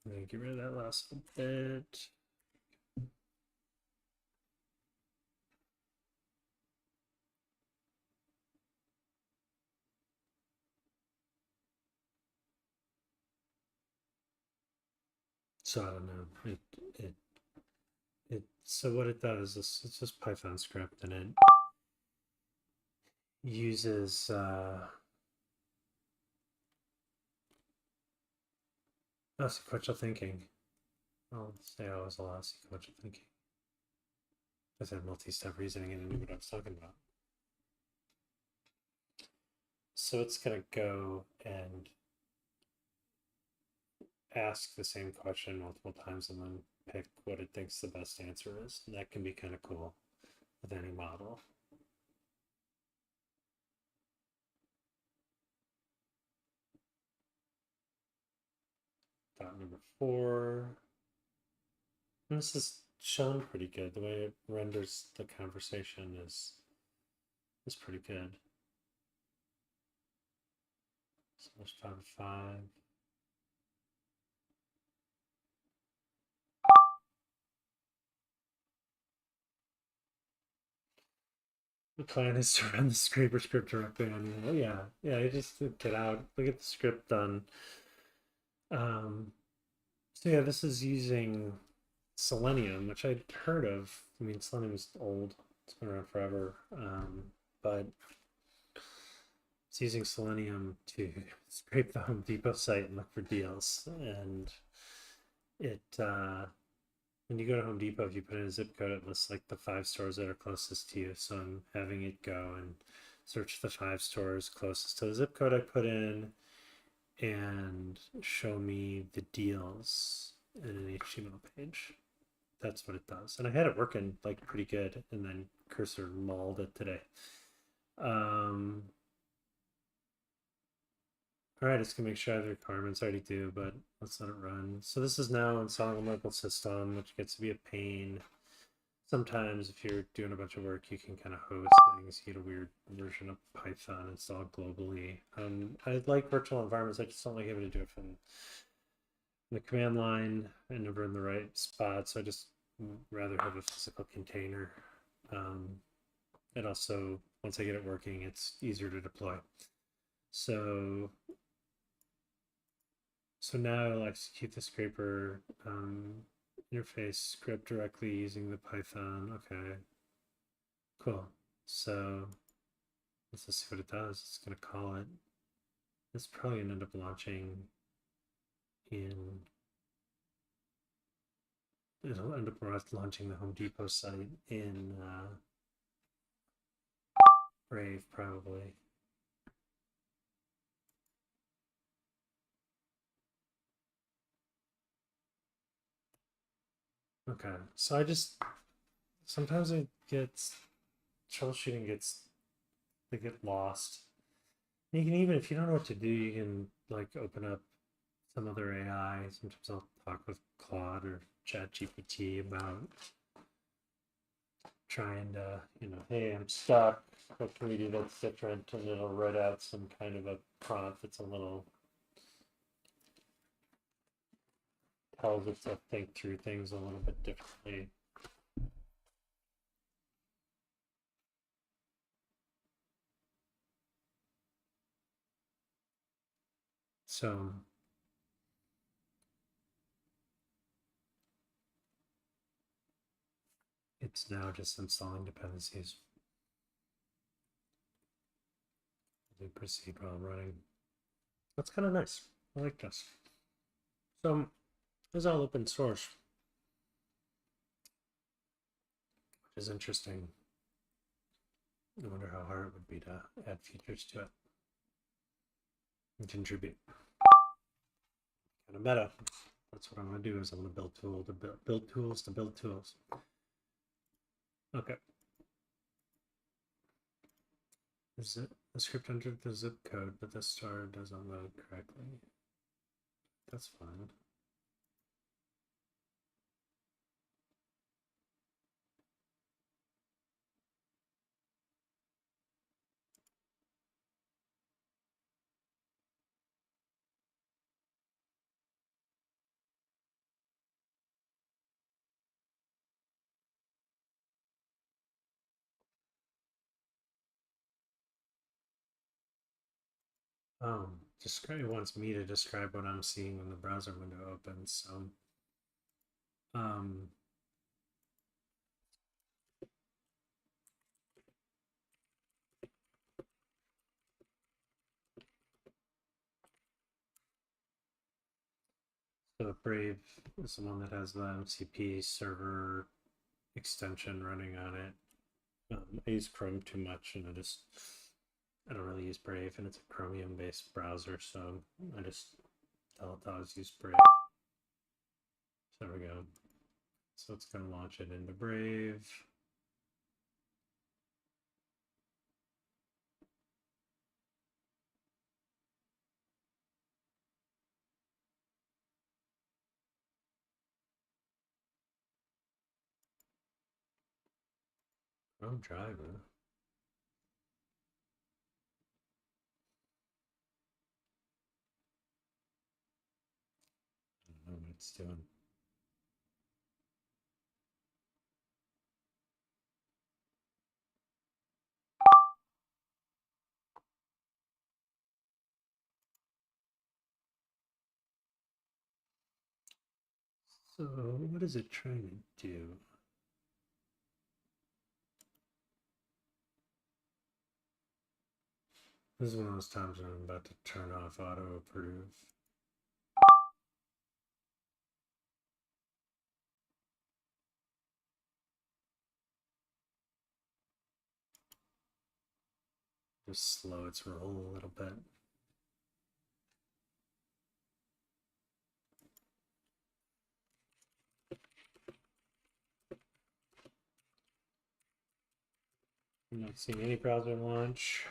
I'm going to get rid of that last bit. So I don't know. So what it does is it's just Python script and it uses sequential thinking. I'll say I was a lot of sequential thinking. I said multi-step reasoning and I knew what I was talking about. so it's going to go and ask the same question multiple times and then pick what it thinks the best answer is. And that can be kind of cool with any model. Dot number 4. And this is shown pretty good. The way it renders the conversation is pretty good. So let's try 5. The plan is to run the scraper script directly on you. Oh yeah, you just get out, look at the script done. So yeah, this is using Selenium, which I'd heard of. I mean, Selenium is old; it's been around forever. But it's using Selenium to scrape the Home Depot site and look for deals. And it, when you go to Home Depot, if you put in a zip code, it lists like the 5 stores that are closest to you. So I'm having it go and search the 5 stores closest to the zip code I put in and show me the deals in an HTML page. That's what it does. And I had it working like pretty good, and then Cursor mauled it today. All right, it's gonna make sure I have the requirements. I already do, but let's let it run. So this is now installing a local system, which gets to be a pain. Sometimes if you're doing a bunch of work, you can kind of host things. You get a weird version of Python installed globally. I like virtual environments. I just don't like having to do it from the command line and never in the right spot. So I just rather have a physical container. And also, once I get it working, it's easier to deploy. So now I'll execute the scraper interface script directly using the Python. Okay, cool. So let's just see what it does. It's going to call it. It's probably going to end up launching in. It'll end up launching the Home Depot site in Brave, probably. Okay, so I just sometimes it gets troubleshooting they get lost. You can even, if you don't know what to do, you can like open up some other AI. Sometimes I'll talk with Claude or ChatGPT about trying to, hey, I'm stuck. What can we do that's different? And it'll write out some kind of a prompt that's a little tells it to think through things a little bit differently. So it's now just installing dependencies. We proceed while running. That's kind of nice. I like this. So this is all open source, which is interesting. I wonder how hard it would be to add features to it and contribute. Kind of meta. That's what I'm going to do. Is I'm going to build tools to build tools to build tools. Okay. Is it the script entered the zip code, but the star doesn't load correctly? That's fine. It wants me to describe what I'm seeing when the browser window opens. So, so Brave is the one that has the MCP server extension running on it. I use Chrome too much, and I just I don't really use Brave, and it's a Chromium-based browser, so I just tell it to always use Brave. So there we go. So it's going to launch it into Brave. Chrome driver. I don't know what it's doing. So what is it trying to do? This is one of those times when I'm about to turn off auto approve. Just slow its roll a little bit. I'm not seeing any browser launch.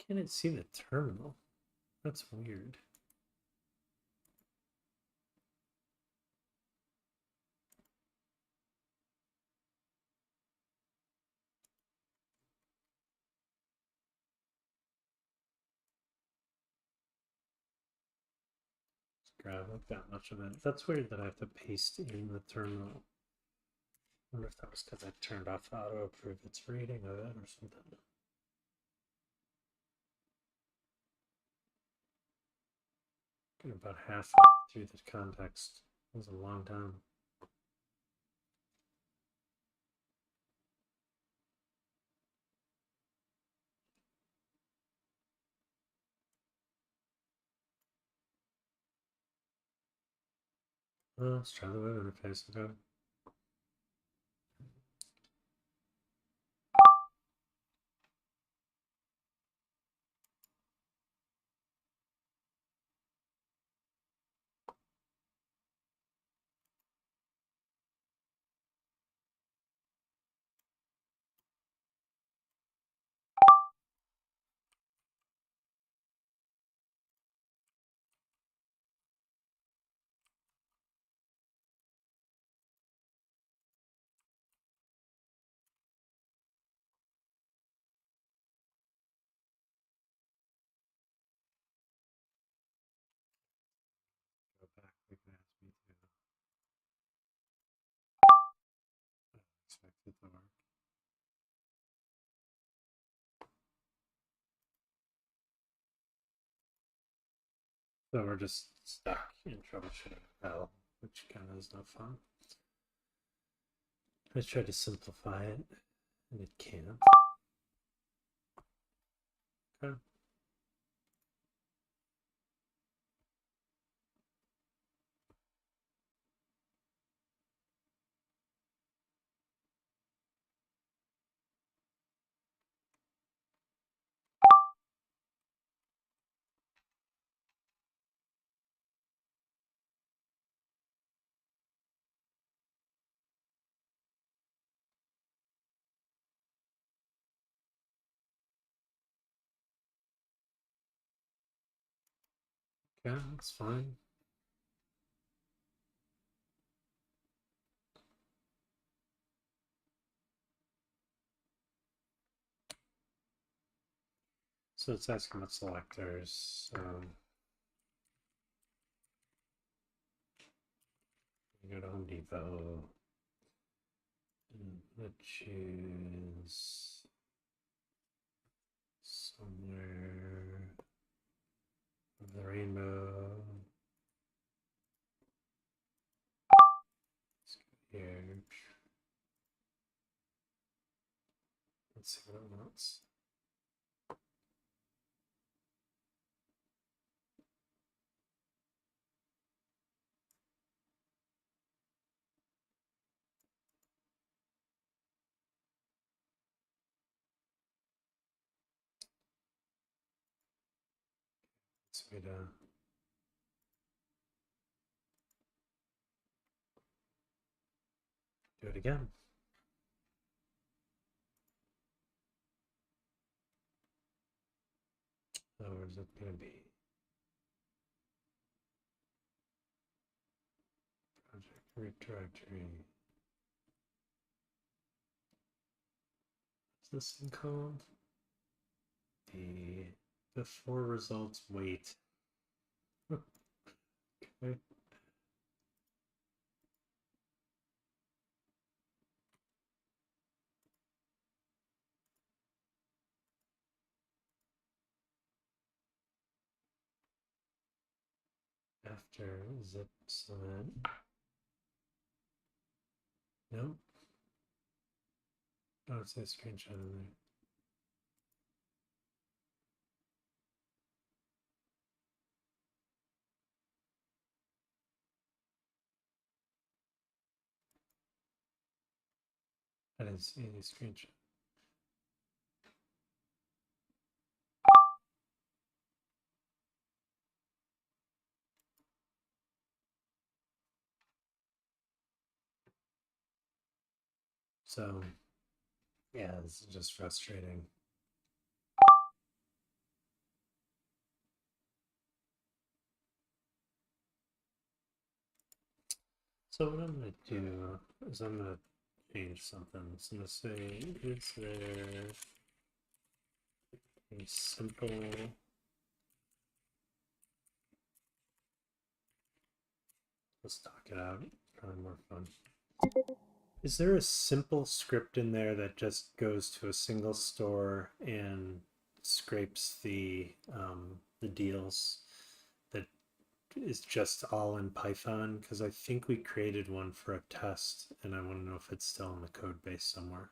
Can't it see the terminal? That's weird. Grab like that much of it. That's weird that I have to paste in the terminal. I wonder if that was because I turned off auto approve its reading of it or something. Getting about halfway through the context. It was a long time. Well, let's try the web interface. Okay. Go back. We can ask me to. I expect it to work. So we're just stuck in troubleshooting hell, which kind of is no fun. I tried to simplify it, and it can't. Okay. Yeah, that's fine. So it's asking about selectors. You go to Home Depot. And let's choose somewhere of the rainbow. what it wants. It's me to do it again. Oh, where's it going to be? Project root directory. What's this thing called? The before results wait. Okay. After zip submit. Nope. Oh, it's a screenshot in there. I didn't see any screenshot. So, yeah, this is just frustrating. So what I'm going to do is I'm going to change something. So I'm going to say, is there a simple let's talk it out. Probably more fun. Is there a simple script in there that just goes to a single store and scrapes the deals that is just all in Python? Because I think we created one for a test, and I want to know if it's still in the code base somewhere.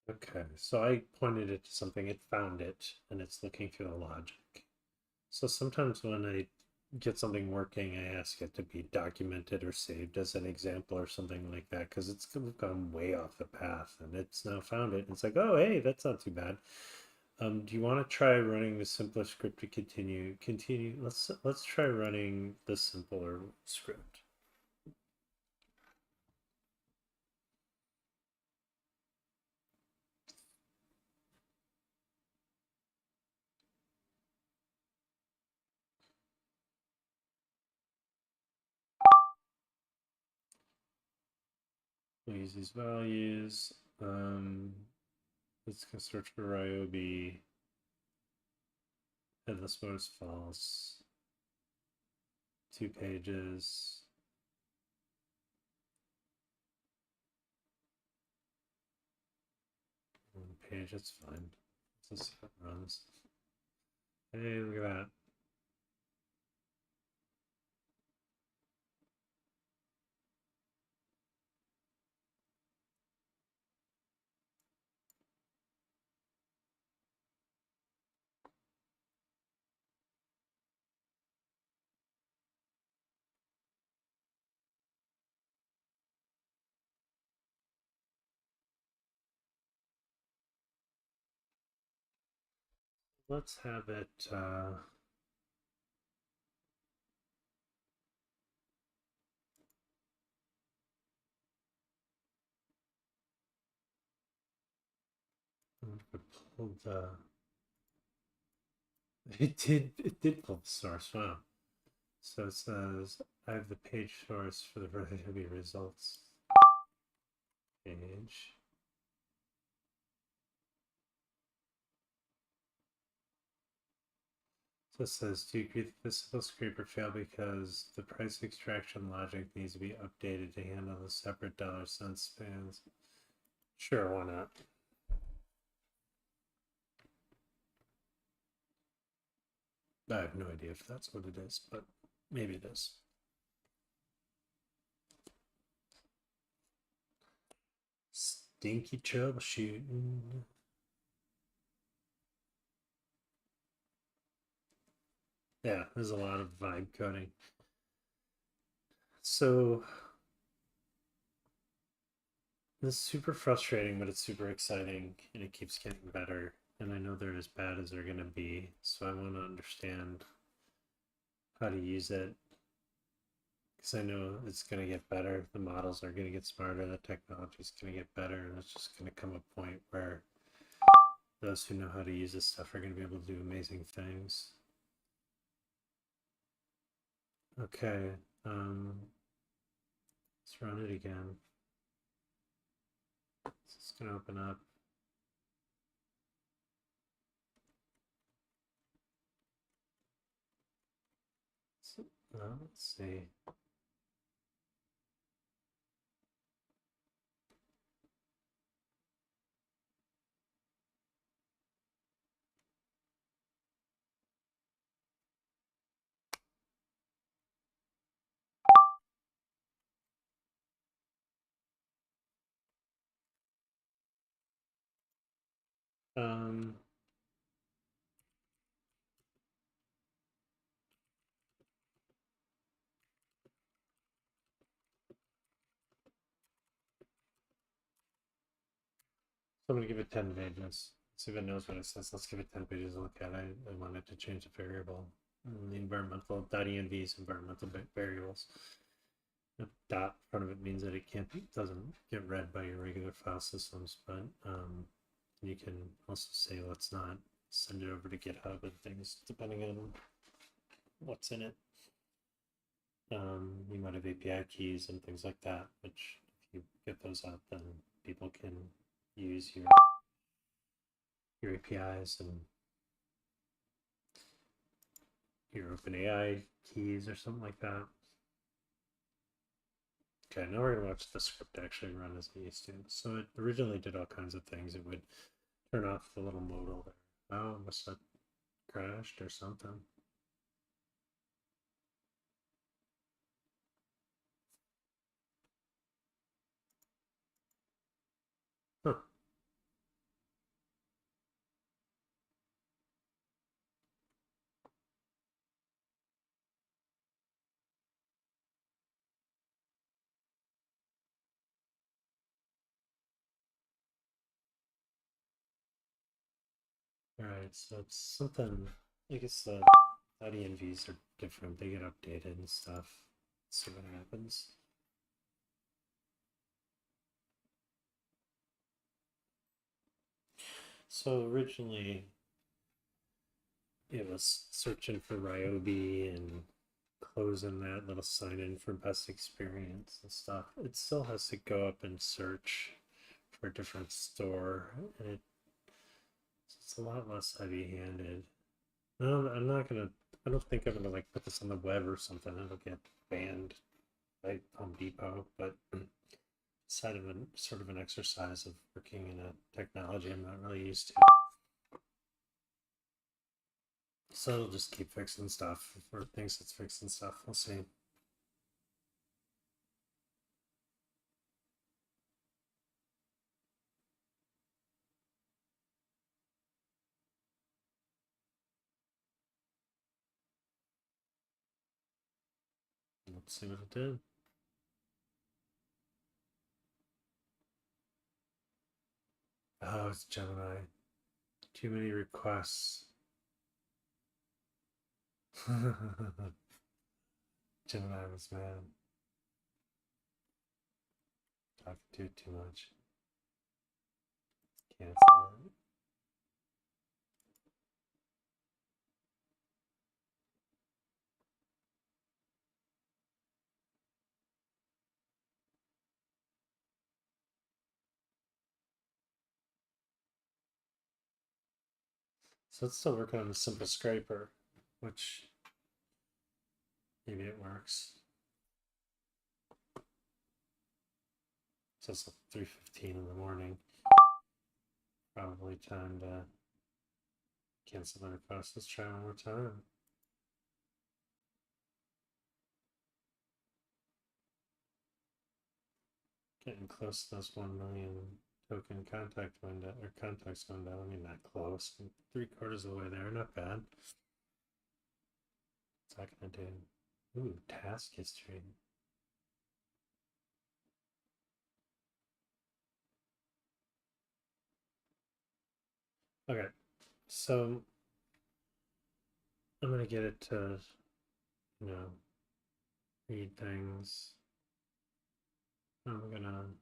Okay, so I pointed it to something, it found it, and it's looking through the logic. So sometimes when I get something working, I ask it to be documented or saved as an example or something like that, because it's gone way off the path and it's now found it. And it's like, oh, hey, that's not too bad. Do you want to try running the simpler script to continue? Let's try running the simpler script. We'll use these values. Let's go search for Ryobi. Headless mode is false. 2 pages. 1 page, that's fine. Let's see how it runs. Hey, look at that. Let's have it pulled it did pull the source. Wow. So it says I have the page source for the relativity results page. So it says, do you agree that this will scraper fail because the price extraction logic needs to be updated to handle the separate $cent spans? Sure, why not? I have no idea if that's what it is, but maybe it is. Stinky troubleshooting. Yeah, there's a lot of vibe coding. So this is super frustrating, but it's super exciting and it keeps getting better. And I know they're as bad as they're going to be. So I want to understand how to use it. Because I know it's going to get better. The models are going to get smarter. The technology is going to get better. And it's just going to come a point where those who know how to use this stuff are going to be able to do amazing things. Okay. Let's run it again. It's going to open up. Let's see. Um, So I'm going to give it 10 pages. Let's see if it knows what it says. Let's give it 10 pages to look at. I wanted to change the variable. The environmental .env's environmental variables. A dot in front of it means that it doesn't get read by your regular file systems, but you can also say let's not send it over to GitHub and things depending on what's in it. You might have API keys and things like that, which if you get those out, then people can use your APIs and your OpenAI keys or something like that. Okay, now we're going to watch the script actually run as it used to. So it originally did all kinds of things. It would turn off the little modal there. Oh, must have crashed or something. Huh. Alright, so it's something, I guess the .envs are different. They get updated and stuff. Let's see what happens. So originally it was searching for Ryobi and closing that little sign in for best experience and stuff. It still has to go up and search for a different store, and it's a lot less heavy handed. No, I'm not gonna, I don't think I'm gonna like put this on the web or something. It'll get banned by Home Depot, but sort of an exercise of working in a technology I'm not really used to. So it'll just keep fixing stuff or thinks it's fixing stuff. We'll see. Let's see what it did. Oh, it's Gemini. Too many requests. Gemini was mad. Talking to it too much. Cancel it. So it's still working on a simple scraper, which maybe it works. So it's 3:15 in the morning. Probably time to cancel the request. Let's try one more time. Getting close to those 1 million token contact window or contacts window. I mean, not close. 3/4 of the way there. Not bad. What's that gonna do? Ooh, task history. Okay, so I'm gonna get it to, read things. I'm gonna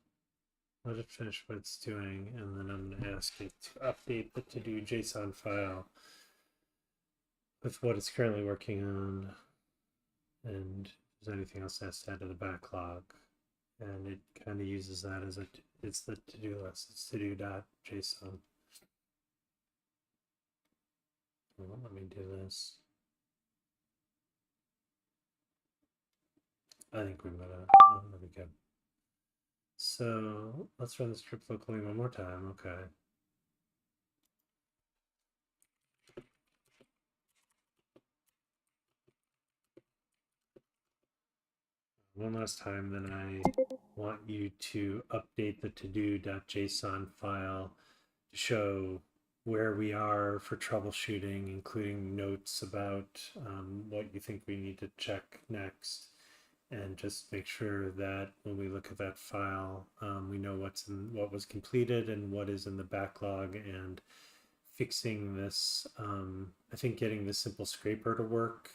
let it finish what it's doing, and then I'm gonna ask it to update the to-do JSON file with what it's currently working on, and if there's anything else that's to add to the backlog. And it kind of uses that as it's the to-do list. It's to-do.json. Well, let me do this. I think we might have. Oh, there we go. So let's run the script locally one more time. Okay. One last time, then I want you to update the to-do.json file to show where we are for troubleshooting, including notes about what you think we need to check next, and just make sure that when we look at that file, we know what was completed and what is in the backlog, and fixing this. I think getting the simple scraper to work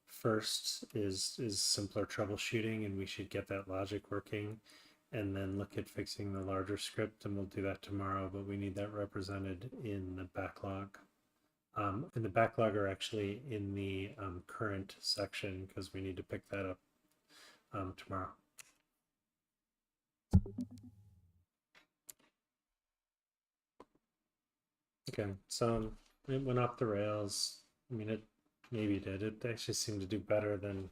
first is simpler troubleshooting, and we should get that logic working, and then look at fixing the larger script, and we'll do that tomorrow. But we need that represented in the backlog. And the backlog are actually in the current section, because we need to pick that up tomorrow. Okay, so it went off the rails. I mean, it maybe did. It actually seemed to do better than,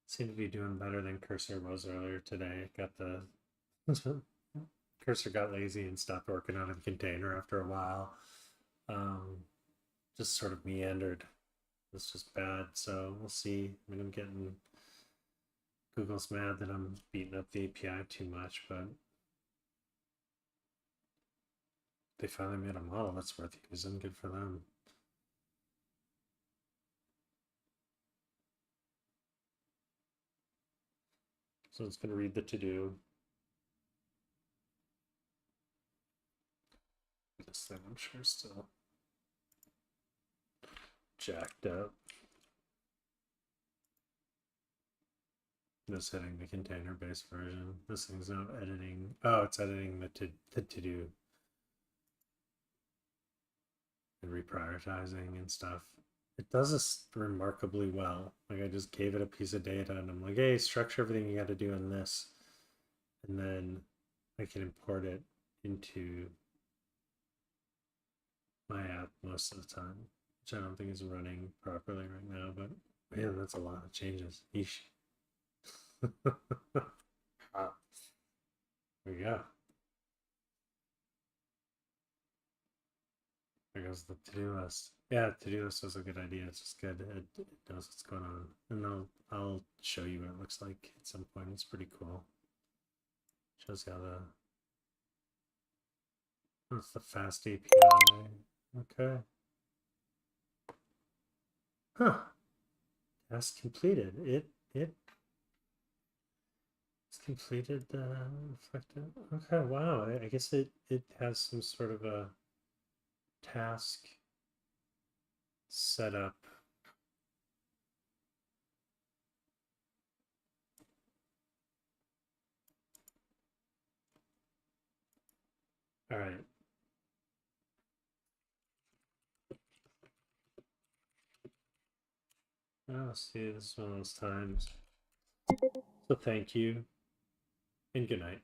seemed to be doing better than Cursor was earlier today. It got the Cursor got lazy and stopped working on a container after a while. Just sort of meandered. It's just bad. So we'll see. I mean, I'm getting, Google's mad that I'm beating up the API too much, but they finally made a model that's worth using. Good for them. So it's going to read the to-do. This thing, I'm sure, still jacked up. This hitting the container-based version. This thing's not editing. Oh, it's editing the to-do and reprioritizing and stuff. It does this remarkably well. Like, I just gave it a piece of data and I'm like, hey, structure everything you got to do in this, and then I can import it into my app most of the time, which I don't think is running properly right now. But man, that's a lot of changes. Yeesh. Wow. There we go. There goes the to-do list. Yeah, to-do list is a good idea. It's just good. It knows what's going on, and I'll show you what it looks like at some point. It's pretty cool. Shows you how the, that's the fast API. Okay. Huh. Task completed. It's completed the effective. Okay. Wow. I guess it has some sort of a task set up. All right. Oh, see, this is one of those times. So thank you and good night.